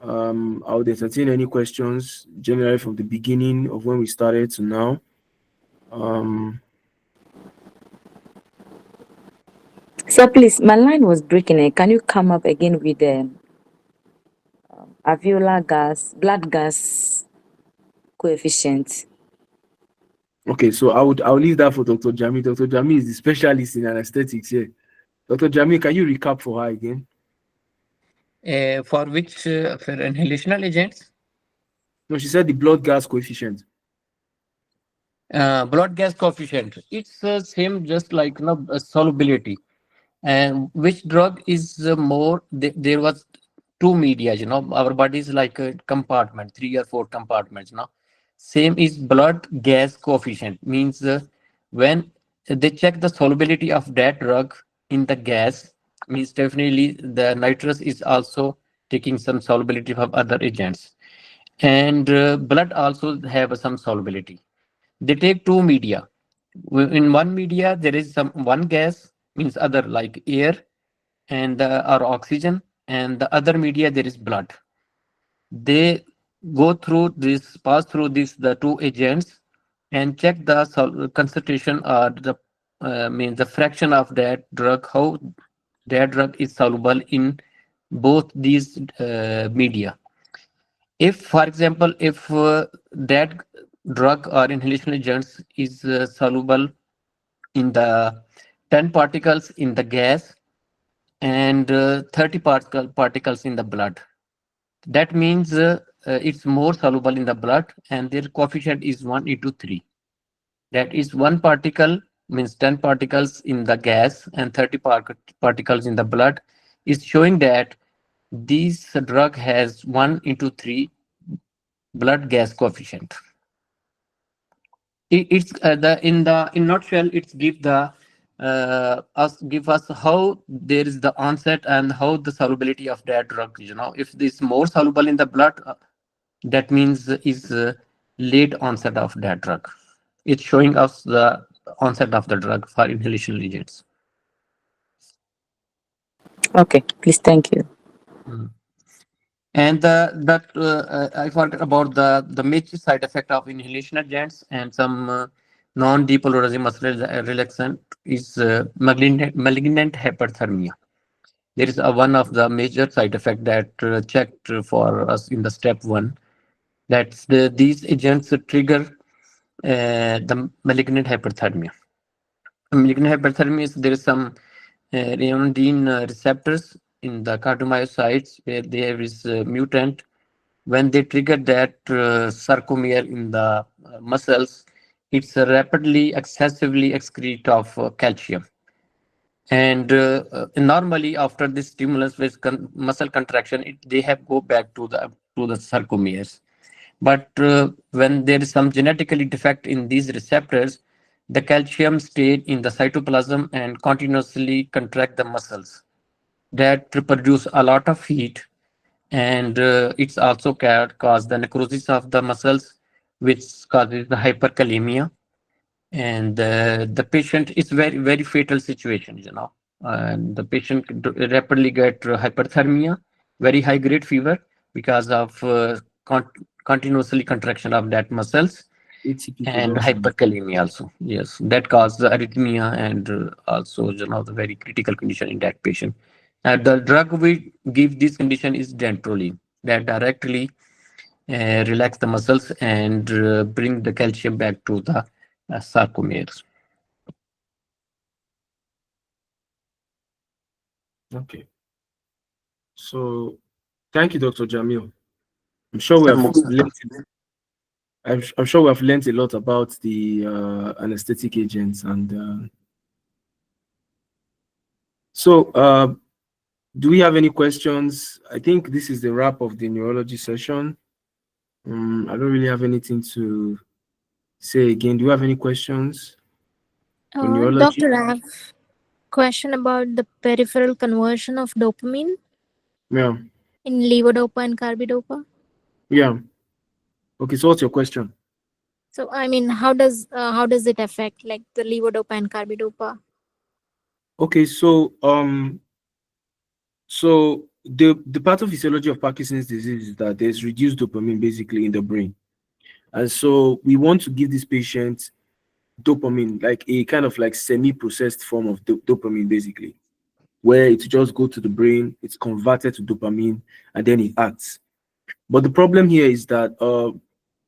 Speaker 1: I would entertain any questions generally from the beginning of when we started to now.
Speaker 9: Sir, please, my line was breaking. Can you come up again with the alveolar gas, blood gas coefficient?
Speaker 1: Okay, so I'll leave that for Dr. Jami. Dr. Jami is the specialist in anesthetics here. Dr. Jami, can you recap for her again?
Speaker 8: For which for inhalational agents?
Speaker 1: No, she said the blood gas coefficient.
Speaker 8: Blood gas coefficient. It's same, just like solubility. And which drug is more? There was two media. Our body is like a compartment, 3 or 4 compartments. Same is blood gas coefficient. Means when they check the solubility of that drug in the gas, means definitely the nitrous is also taking some solubility from other agents, and blood also have some solubility. They take two media. In one media there is some one gas, means other like air and or oxygen, and the other media there is blood. They pass through the two agents and check the concentration or the means the fraction of that drug, how that drug is soluble in both these media. If, for example, if that drug or inhalation agents is soluble in the 10 particles in the gas and 30 particles in the blood, that means it's more soluble in the blood, and their coefficient is 1:3. That is, one particle means 10 particles in the gas and 30 particles in the blood is showing that this drug has 1:3 blood gas coefficient. It's in nutshell, it's give us how there is the onset and how the solubility of that drug. If this more soluble in the blood, that means is late onset of that drug. It's showing us the onset of the drug for inhalation agents.
Speaker 9: Okay, please, thank you.
Speaker 8: And I forgot about the major side effect of inhalation agents and some non-depolarizing muscle relaxant is malignant hyperthermia. There is one of the major side effect that checked for us in the step 1. That's these agents trigger the malignant hyperthermia. Malignant hyperthermia is there is some ryanodine receptors in the cardiomyocytes where there is a mutant. When they trigger that sarcomere in the muscles, it's rapidly, excessively excrete of calcium. And normally after this stimulus with muscle contraction, they have go back to the sarcomeres. But when there is some genetically defect in these receptors, the calcium stayed in the cytoplasm and continuously contract the muscles. That produce a lot of heat, and it's also cause the necrosis of the muscles, which causes the hyperkalemia. And the patient is very fatal situation, and the patient rapidly get hyperthermia, very high grade fever because of continuously contraction of that muscles,
Speaker 1: ATP
Speaker 8: and
Speaker 1: production.
Speaker 8: hyperkalemia also. Yes, that causes the arrhythmia and also the very critical condition in that patient. And the drug we give this condition is dantrolene, that directly relax the muscles and bring the calcium back to the sarcomeres.
Speaker 1: Okay. So thank you, Dr. Jamil. I'm sure we have learned, I'm sure we have learned a lot about the anesthetic agents, and so do we have any questions? I think this is the wrap of the neurology session. I don't really have anything to say again. Do you have any questions? For neurology?
Speaker 10: Doctor, I have question about the peripheral conversion of dopamine
Speaker 1: Yeah.
Speaker 10: in levodopa and carbidopa.
Speaker 1: Yeah. Okay, so what's your question?
Speaker 10: So I mean, how does it affect like the levodopa and carbidopa?
Speaker 1: Okay, so the pathophysiology of Parkinson's disease is that there's reduced dopamine basically in the brain. And so we want to give this patient dopamine, like a kind of like semi-processed form of dopamine, basically, where it just go to the brain, it's converted to dopamine, and then it acts. But the problem here is that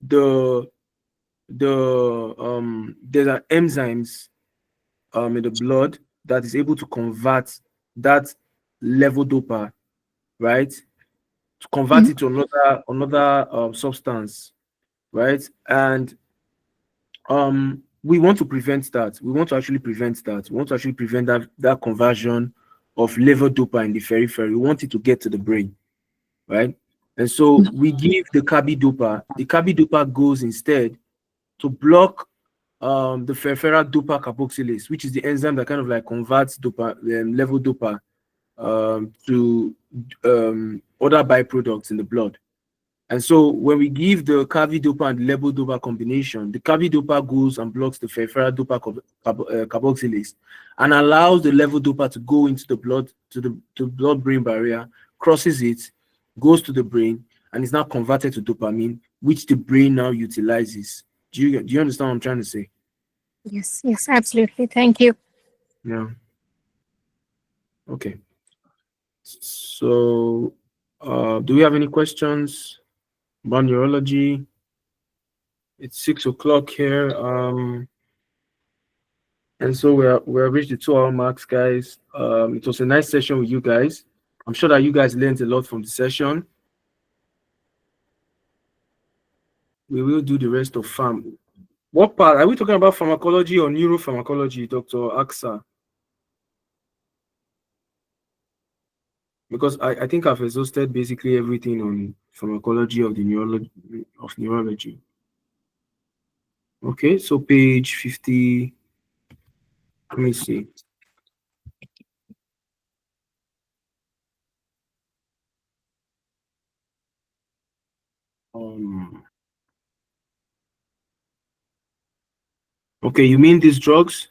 Speaker 1: the there are enzymes in the blood that is able to convert that levodopa, right, to convert it to another substance, right? And we want to prevent that. We want to actually prevent that. We want to actually prevent that conversion of levodopa in the periphery. We want it to get to the brain, right? And so we give the carbidopa. The carbidopa goes instead to block the peripheral dopa carboxylase, which is the enzyme that kind of like converts levodopa to other byproducts in the blood. And so when we give the carbidopa and levodopa combination, the carbidopa goes and blocks the peripheral dopa carboxylase and allows the levodopa to go into the blood, to the blood-brain barrier, crosses it, goes to the brain, and is now converted to dopamine, which the brain now utilizes. Do you understand what I'm trying to say?
Speaker 10: Yes, absolutely. Thank you.
Speaker 1: Yeah. Okay. So, do we have any questions about neurology? It's 6 o'clock here. And so we have reached the 2 hour marks, guys. It was a nice session with you guys. I'm sure that you guys learned a lot from the session. We will do the rest of farm. What part are we talking about? Pharmacology or neuropharmacology, Dr. Aksa? Because I think I've exhausted basically everything on pharmacology of the neurology. Okay, so page 50. Let me see. Okay, you mean these drugs?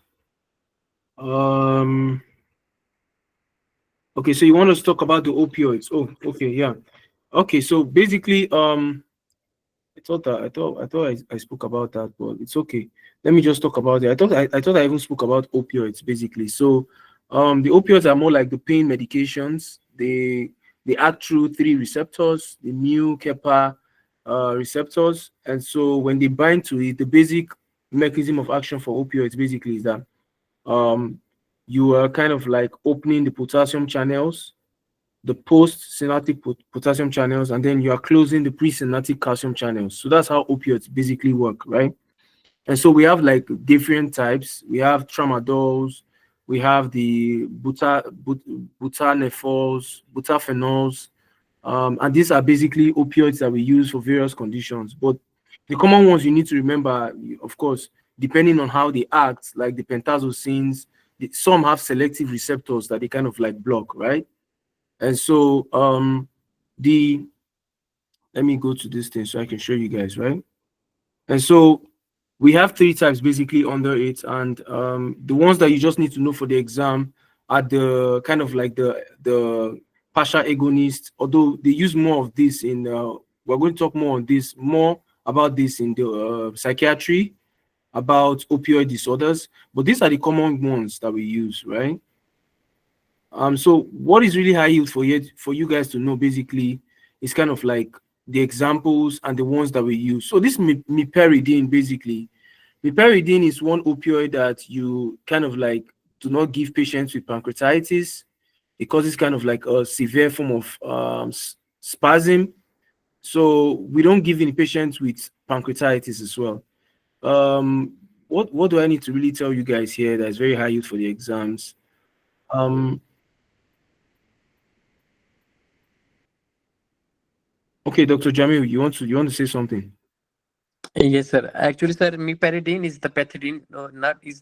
Speaker 1: Okay, so you want us to talk about the opioids? Oh, okay, yeah. Okay, so basically, I spoke about that, but it's okay. Let me just talk about it. I thought I even spoke about opioids basically. So, the opioids are more like the pain medications. They act through 3 receptors, the mu, kappa, receptors, and so when they bind to it, the basic mechanism of action for opioids basically is that you are kind of like opening the potassium channels, the post-synaptic potassium channels, and then you are closing the pre-synaptic calcium channels. So that's how opioids basically work, right? And so we have like different types. We have tramadols, we have the butanols, butaphenols, and these are basically opioids that we use for various conditions. But the common ones you need to remember, of course, depending on how they act, like the pentazocines, some have selective receptors that they kind of like block, right? And so let me go to this thing so I can show you guys, right? And so we have 3 types basically under it, and the ones that you just need to know for the exam are the kind of like the partial agonist, although they use more of this in we're going to talk more about this in the psychiatry, about opioid disorders, but these are the common ones that we use, right? So what is really high yield for you guys to know basically is kind of like the examples and the ones that we use. So this meperidine basically, meperidine is one opioid that you kind of like do not give patients with pancreatitis. It causes kind of like a severe form of spasm. So we don't give any patients with pancreatitis as well. What do I need to really tell you guys here that is very high yield for the exams? Okay, Dr. Jamil, you want to say something?
Speaker 8: Yes, sir. Actually, sir, meperidine is the pethidine,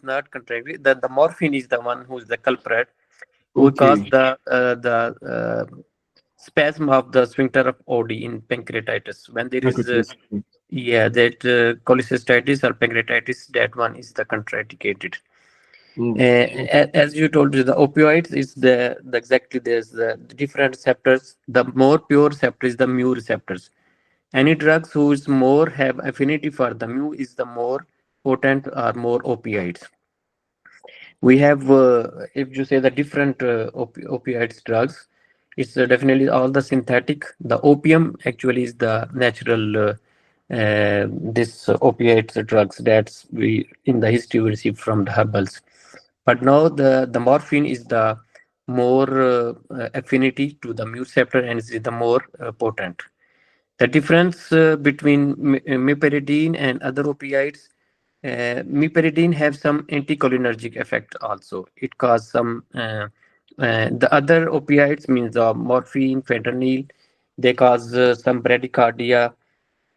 Speaker 8: not contrary. The morphine is the one who is the culprit, who caused
Speaker 1: Okay.
Speaker 8: the spasm of the sphincter of OD in pancreatitis. When there is
Speaker 1: Pancreatitis.
Speaker 8: yeah, that cholecystitis or pancreatitis, that one is the contraindicated.
Speaker 1: Mm.
Speaker 8: As you told you, the opioids is the exactly there's the different receptors. The more pure receptor is the mu receptors. Any drugs whose more have affinity for the mu is the more potent or more opioids. We have, if you say the different opioids drugs, it's definitely all the synthetic. The opium actually is the natural. This opiates drugs that's we in the history we received from the herbals, but now the morphine is the more affinity to the mu receptor and is the more potent. The difference between meperidine and other opioids, meperidine have some anticholinergic effect also. It causes some, the other opioids means morphine, fentanyl, they cause some bradycardia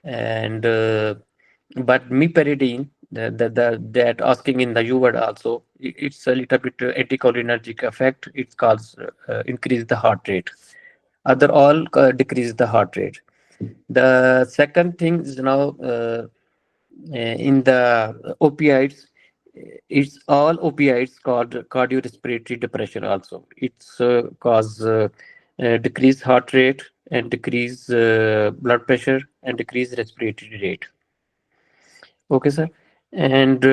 Speaker 8: and but meperidine, that asking in the U word also, it's a little bit anticholinergic effect. It causes increase the heart rate. Other all decrease the heart rate. The second thing is now in the opioids, it's all opioids called cardiorespiratory depression also. It's cause decrease heart rate and decrease blood pressure and decrease respiratory rate. Okay, sir. And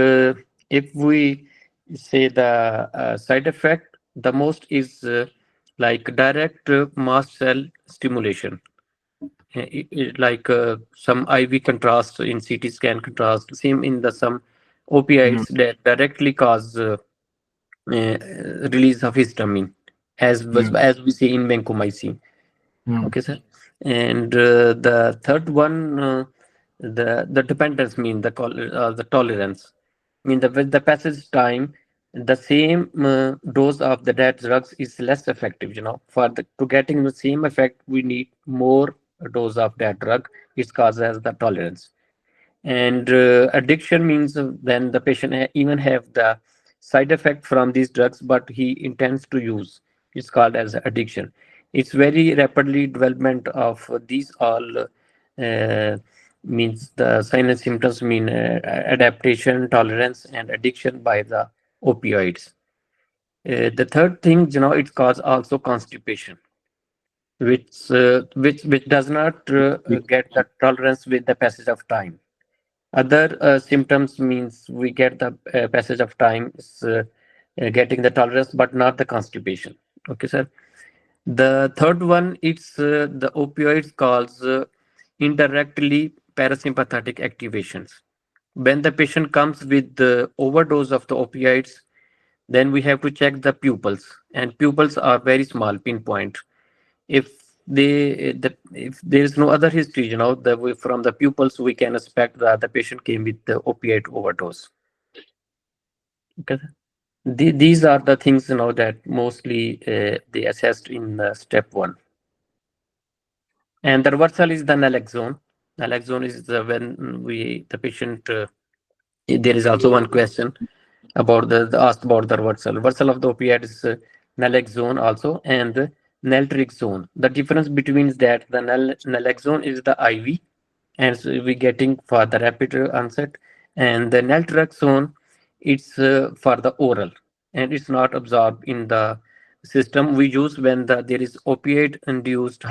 Speaker 8: if we say the side effect, the most is like direct mast cell stimulation, like some IV contrast in CT scan contrast, same in the some
Speaker 1: Mm.
Speaker 8: opioids that directly cause uh, release of histamine,
Speaker 1: Mm.
Speaker 8: as we see in vancomycin.
Speaker 1: Mm.
Speaker 8: Okay, sir. And the third one, the dependence mean the tolerance. Mean the with the passage time, the same dose of the dead drugs is less effective. For to getting the same effect, we need more dose of that drug. It causes the tolerance. And addiction means when the patient even have the side effect from these drugs, but he intends to use. It's called as addiction. It's very rapidly development of these all means the sign and symptoms mean adaptation, tolerance, and addiction by the opioids. The third thing, it causes also constipation, which does not get the tolerance with the passage of time. Other symptoms means we get the passage of time, getting the tolerance, but not the constipation. Okay, sir. The third one, it's the opioids cause indirectly parasympathetic activations. When the patient comes with the overdose of the opioids, then we have to check the pupils, and pupils are very small, pinpoint. If if there is no other history, from the pupils we can expect that the patient came with the opiate overdose. Okay. These are the things that mostly they assessed in step one. And the reversal is the naloxone. Naloxone is when the patient, there is also one question about the asked about the reversal. Reversal of the opiate is naloxone also, and naltrexone. The difference between that, the naloxone is the IV, and so we getting for the rapid onset, and the naltrexone, it's for the oral, and it's not absorbed in the system. We use when there is opiate induced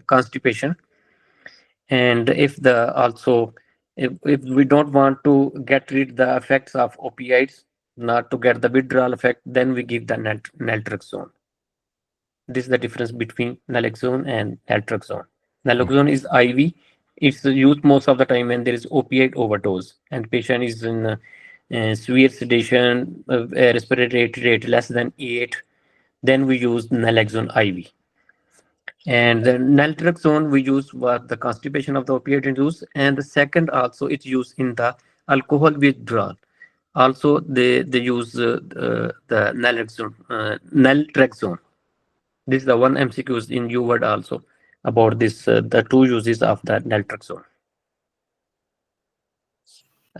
Speaker 8: constipation, and if we don't want to get rid the effects of opioids, not to get the withdrawal effect, then we give the naltrexone. This is the difference between naloxone and naltrexone. Naloxone is IV. It's used most of the time when there is opiate overdose and patient is in severe sedation, respiratory rate less than 8. Then we use naloxone IV. And the naltrexone we use for the constipation of the opiate induced, and the second also it's used in the alcohol withdrawal. Also, they use the naltrexone. This is the one MCQs in U word also about this the two uses of the naltrexone.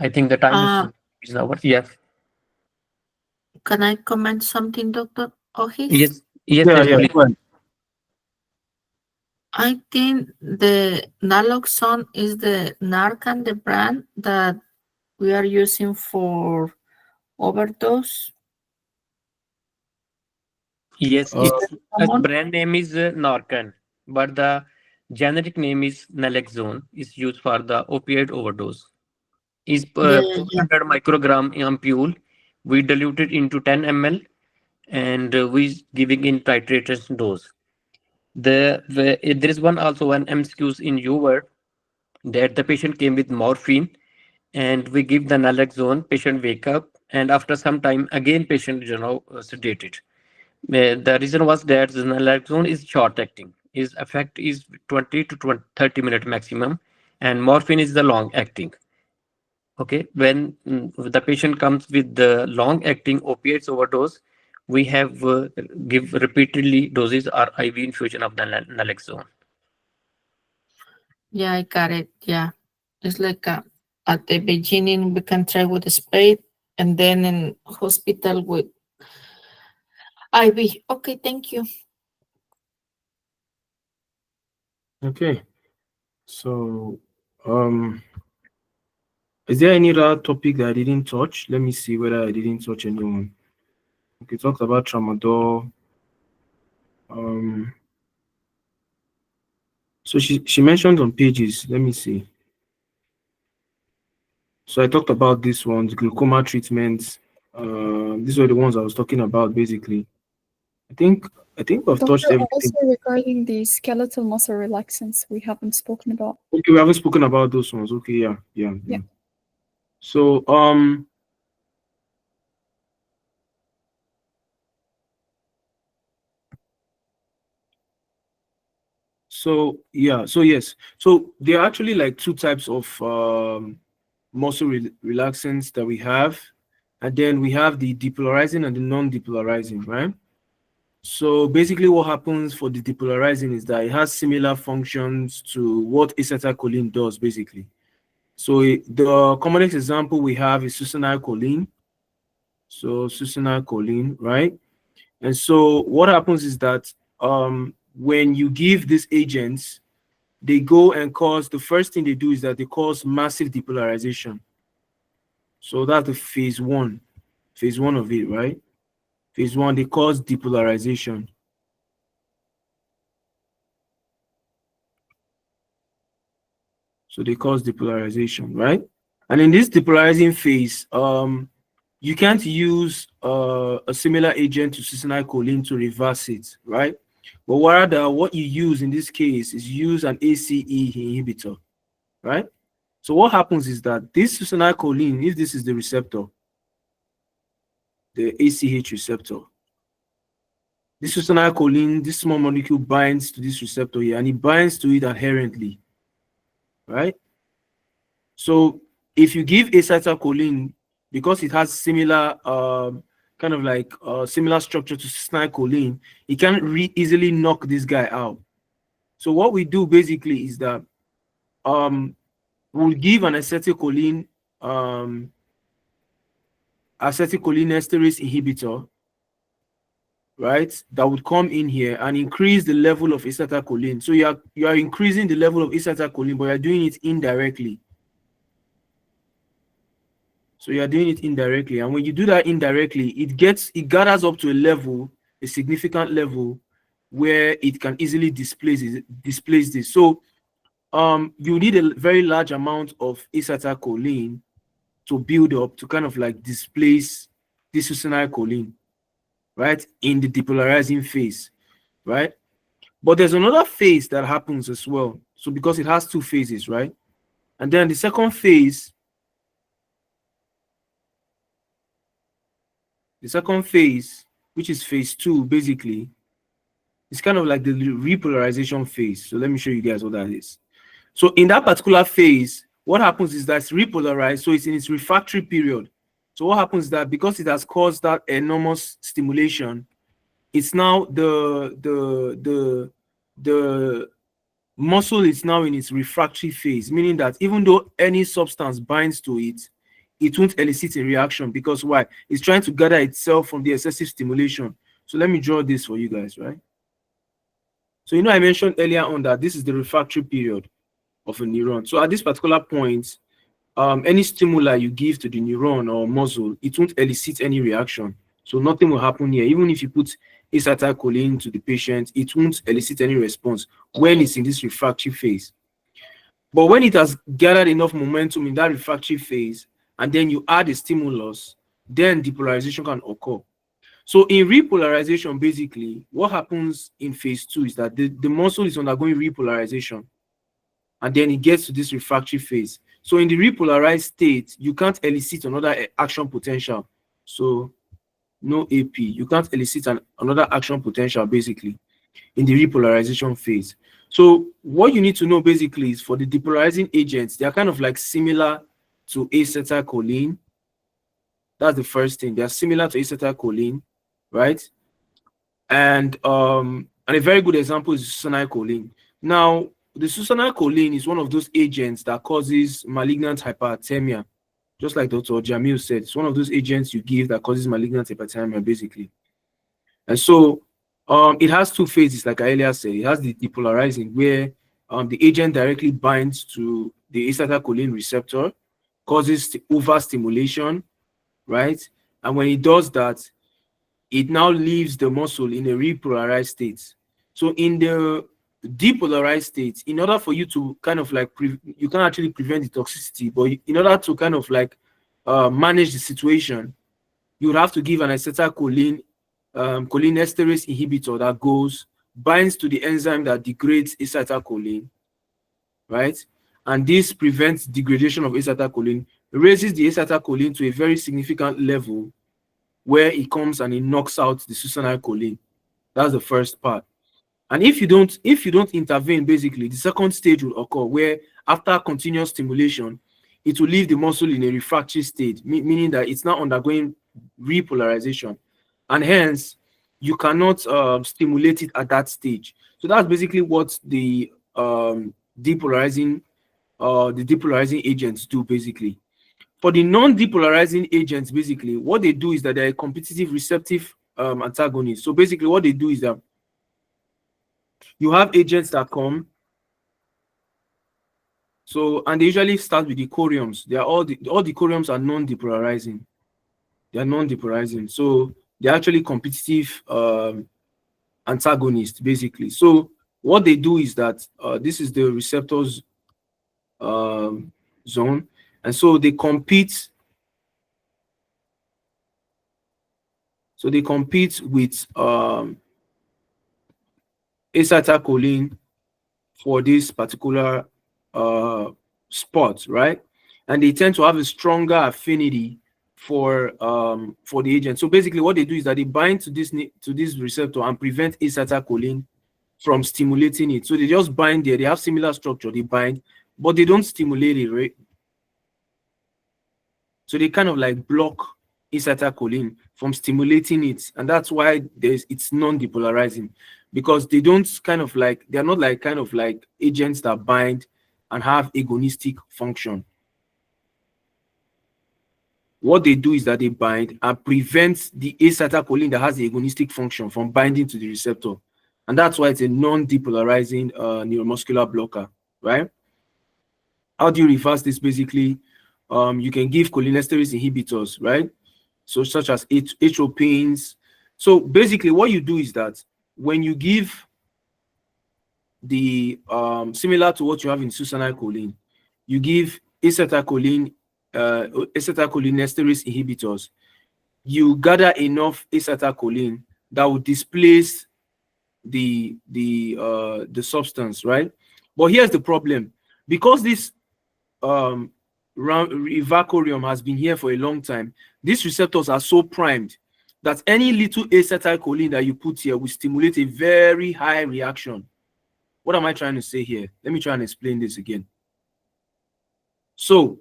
Speaker 8: I think the time is over. Yes.
Speaker 4: Can I comment something, Dr. Ohis?
Speaker 8: Yes.
Speaker 1: Yeah,
Speaker 8: Yes, please.
Speaker 1: go ahead.
Speaker 4: I think the naloxone is the Narcan, the brand that we are using for overdose.
Speaker 8: Yes,
Speaker 1: Uh,
Speaker 8: its brand name is Narcan, but the generic name is naloxone. Is used for the opioid overdose. Is
Speaker 4: Yeah, yeah, yeah.
Speaker 8: 400 microgram ampule. We dilute it into 10 ml, and we giving in titrated dose. There is one also one MCQs in your that the patient came with morphine, and we give the naloxone. Patient wake up, and after some time again patient sedated. The reason was that the naloxone is short acting. Its effect is 20 to 20, 30-minute maximum, and morphine is the long acting. Okay, when the patient comes with the long acting opiates overdose, we have give repeatedly doses or IV infusion of the naloxone.
Speaker 4: Yeah, I got it. Yeah. It's like at the beginning, we can try with a spade and then in hospital with IV. Okay, thank you.
Speaker 1: okay. So, is there any other topic that I didn't touch? Let me see whether I didn't touch anyone. Okay, talked about tramadol. So she mentioned on pages. Let me see. So I talked about this one, the glaucoma treatments. These were the ones I was talking about basically. I think we've touched
Speaker 7: Doctor,
Speaker 1: everything.
Speaker 7: also regarding the skeletal muscle relaxants we haven't spoken about.
Speaker 1: Okay, we haven't spoken about those ones. Okay, yeah. So yes. So there are actually like two types of muscle relaxants that we have, and then we have the depolarizing and the non-depolarizing, right? So basically what happens for the depolarizing is that it has similar functions to what acetylcholine does basically. So the commonest example we have is succinylcholine. So succinylcholine, right? And so what happens is that when you give these agents, they go and cause, the first thing they do is that they cause massive depolarization. So that's the phase one of it, right? Phase one, they cause depolarization. So they cause depolarization, right? And in this depolarizing phase, you can't use a similar agent to succinylcholine to reverse it, right? But rather, what you use in this case is use an ACE inhibitor, right? So what happens is that this succinylcholine, if this is the receptor, the ACH receptor, this succinylcholine, this small molecule binds to this receptor here, and it binds to it adherently, right? So if you give acetylcholine, because it has similar kind of like similar structure to succinylcholine, it can easily knock this guy out. So what we do basically is that we'll give an acetylcholinesterase inhibitor, right? That would come in here and increase the level of acetylcholine. So you are increasing the level of acetylcholine, but you're doing it indirectly. So you're doing it indirectly. And when you do that indirectly, it gathers up to a significant level where it can easily displace this. So you need a very large amount of acetylcholine to build up to kind of like displace this succinylcholine, right? In the depolarizing phase, right? But there's another phase that happens as well. So because it has two phases, right? And then the second phase, which is phase two, basically, it's kind of like the repolarization phase. So let me show you guys what that is. So in that particular phase, what happens is that it's repolarized, so it's in its refractory period. So what happens is that because it has caused that enormous stimulation, it's now the muscle is now in its refractory phase, meaning that even though any substance binds to it, it won't elicit a reaction because why? It's trying to gather itself from the excessive stimulation. So let me draw this for you guys, right? So you know I mentioned earlier on that this is the refractory period of a neuron. So at this particular point, any stimuli you give to the neuron or muscle, it won't elicit any reaction. So nothing will happen here. Even if you put acetylcholine to the patient, it won't elicit any response when it's in this refractory phase. But when it has gathered enough momentum in that refractory phase, and then you add a stimulus, then depolarization can occur. So in repolarization, basically, what happens in phase 2 is that the muscle is undergoing repolarization, and then it gets to this refractory phase. So in the repolarized state, you can't elicit another action potential. So no AP, you can't elicit another action potential basically in the repolarization phase. So what you need to know basically is for the depolarizing agents, they are kind of like similar to acetylcholine. That's the first thing. They are similar to acetylcholine, right? And a very good example is succinylcholine. Now, the succinylcholine is one of those agents that causes malignant hyperthermia, just like Dr. Jamil said. It's one of those agents you give that causes malignant hyperthermia, basically. And so it has two phases, like I earlier said. It has the depolarizing, where the agent directly binds to the acetylcholine receptor, causes overstimulation, right? And when it does that, it now leaves the muscle in a repolarized state. So in the depolarized state, in order for you to kind of like, you can actually prevent the toxicity, but in order to kind of like manage the situation, you would have to give an acetylcholine cholinesterase inhibitor that binds to the enzyme that degrades acetylcholine, right? And this prevents degradation of acetylcholine, raises the acetylcholine to a very significant level where it comes and it knocks out the succinylcholine. That's the first part. And if you don't intervene, basically, the second stage will occur where after continuous stimulation, it will leave the muscle in a refractory state, meaning that it's now undergoing repolarization. And hence, you cannot stimulate it at that stage. So that's basically what the depolarizing agents do, basically. For the non-depolarizing agents, basically, what they do is that they're a competitive receptive antagonist. So basically, what they do is that you have agents that come. So, and they usually start with the choriums. They are all the choriums are non-depolarizing. They are non-depolarizing. So they're actually competitive antagonists, basically. So what they do is that this is the receptors zone, and so they compete. So they compete with acetylcholine for this particular spot, right? And they tend to have a stronger affinity for the agent. So basically, what they do is that they bind to this receptor and prevent acetylcholine from stimulating it. So they just bind there. They have similar structure. They bind, but they don't stimulate it, right? So they kind of like block acetylcholine from stimulating it, and that's why it's non-depolarizing, because they don't they're not like kind of like agents that bind and have agonistic function. What they do is that they bind and prevent the acetylcholine that has the agonistic function from binding to the receptor, and that's why it's a non-depolarizing neuromuscular blocker, right? How do you reverse this? Basically, you can give cholinesterase inhibitors, right? So such as atropines. So basically, what you do is that when you give the similar to what you have in succinylcholine, you give acetylcholinesterase inhibitors. You gather enough acetylcholine that will displace the substance, right? But here's the problem: because this vacorium has been here for a long time, these receptors are so primed that any little acetylcholine that you put here will stimulate a very high reaction. What am I trying to say here? Let me try and explain this again. So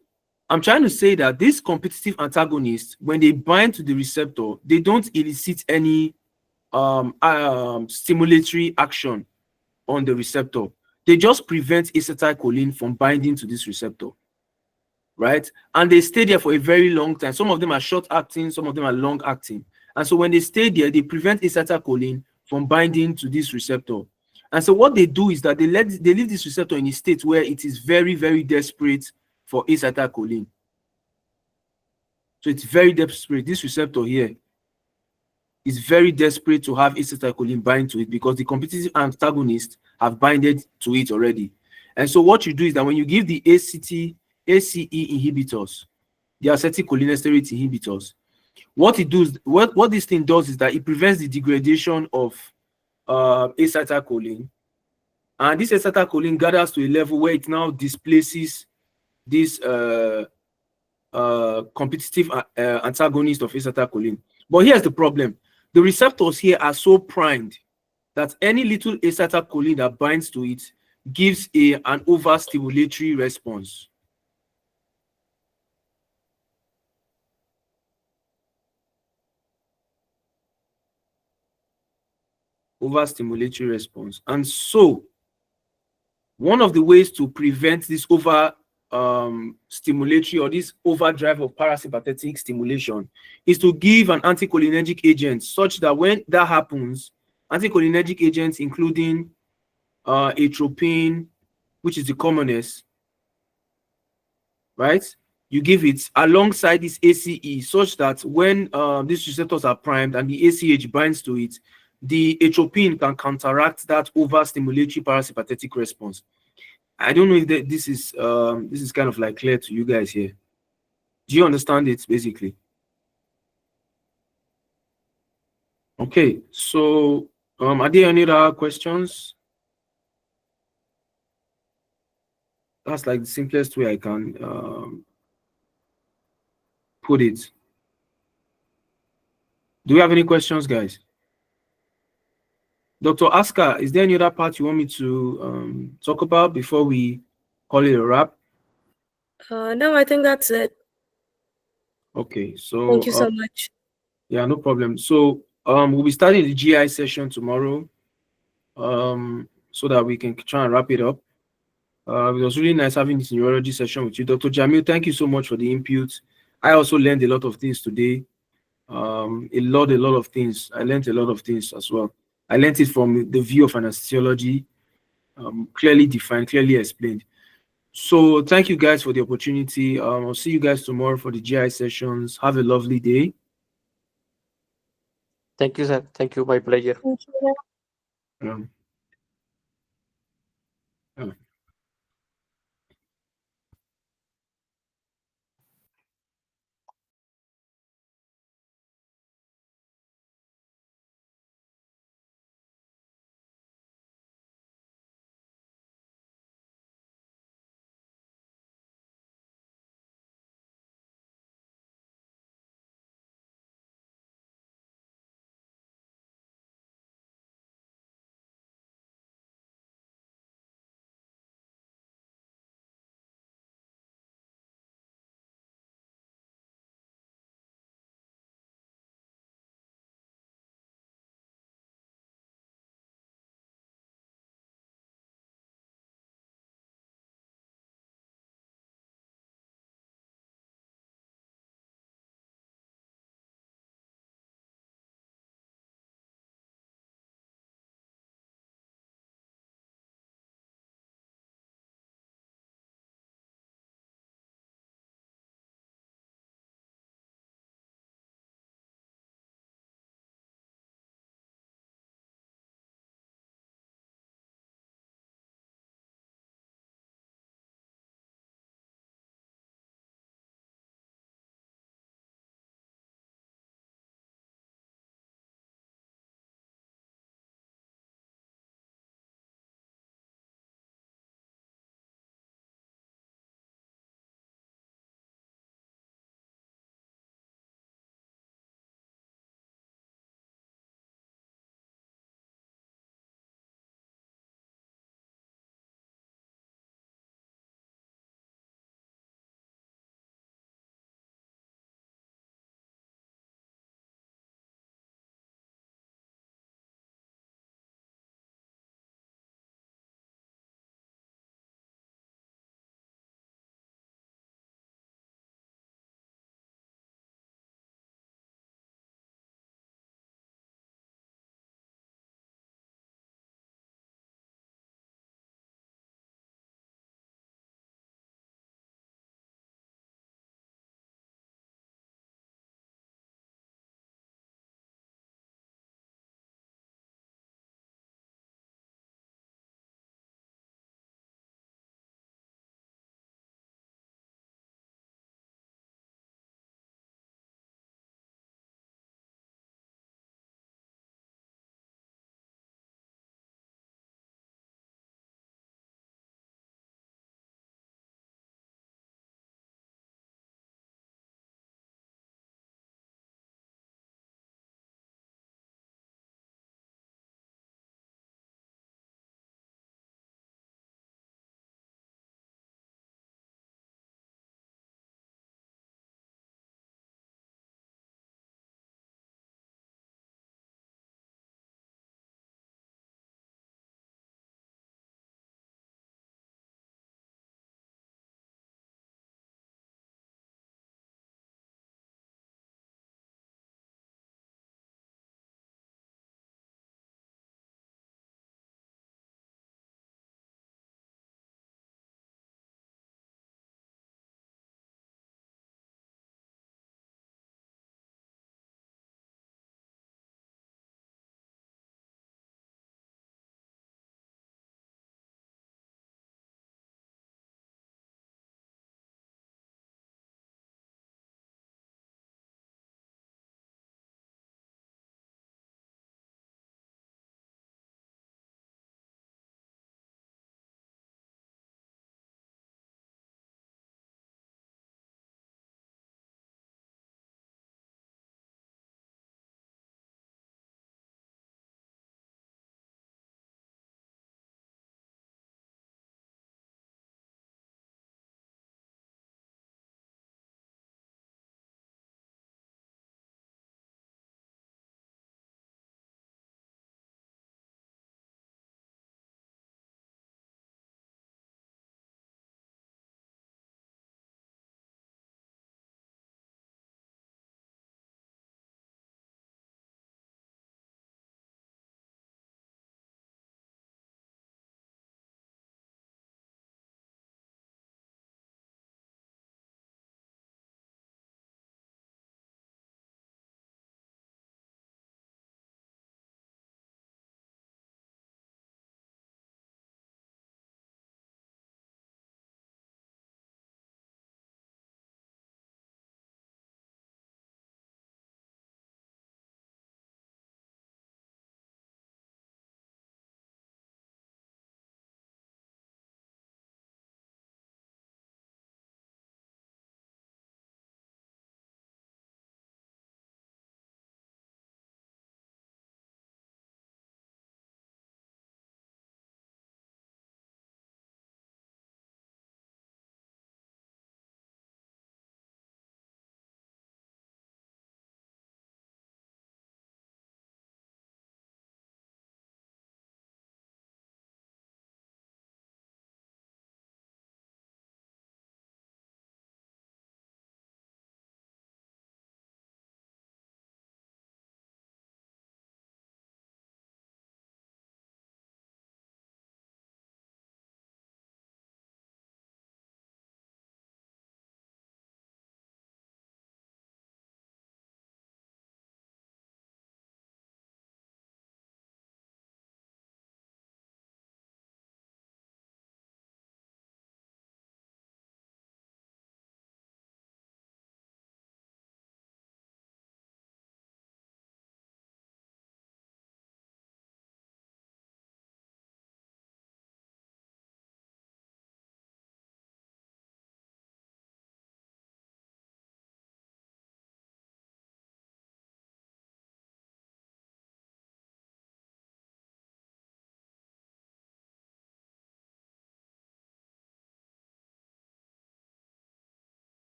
Speaker 1: I'm trying to say that these competitive antagonists, when they bind to the receptor, they don't elicit any stimulatory action on the receptor. They just prevent acetylcholine from binding to this receptor. right? And they stay there for a very long time. Some of them are short acting, some of them are long acting. And so when they stay there, they prevent acetylcholine from binding to this receptor. And so what they do is that they leave this receptor in a state where it is very, very desperate for acetylcholine. So it's very desperate. This receptor here is very desperate to have acetylcholine bind to it because the competitive antagonists have binded to it already. And so what you do is that when you give the ACE inhibitors, the acetylcholinesterase inhibitors, what this thing does is that it prevents the degradation of acetylcholine, and this acetylcholine gathers to a level where it now displaces this competitive antagonist of acetylcholine. But here's the problem: the receptors here are so primed that any little acetylcholine that binds to it gives an overstimulatory response. Overstimulatory response. And so one of the ways to prevent this stimulatory or this overdrive of parasympathetic stimulation is to give an anticholinergic agent, such that when that happens, anticholinergic agents including atropine, which is the commonest, right? You give it alongside this ACE, such that when these receptors are primed and the ACH binds to it, the atropine can counteract that overstimulatory parasympathetic response. I don't know if this is kind of like clear to you guys here. Do you understand it basically? Okay, so are there any other questions? That's like the simplest way I can put it. Do we have any questions, guys? Dr. Asker, is there any other part you want me to talk about before we call it a wrap?
Speaker 2: No, I think that's it.
Speaker 1: Okay, so
Speaker 2: Thank you so much.
Speaker 1: yeah, no problem. So we'll be starting the GI session tomorrow, so that we can try and wrap it up. It was really nice having this neurology session with you, Dr. Jamil. Thank you so much for the input. I also learned a lot of things today. A lot of things. I learned a lot of things as well. I learned it from the view of anesthesiology, clearly defined, clearly explained. So thank you guys for the opportunity. I'll see you guys tomorrow for the GI sessions. Have a lovely day.
Speaker 8: Thank you, sir. Thank you. My pleasure.
Speaker 10: Thank you.
Speaker 1: Um,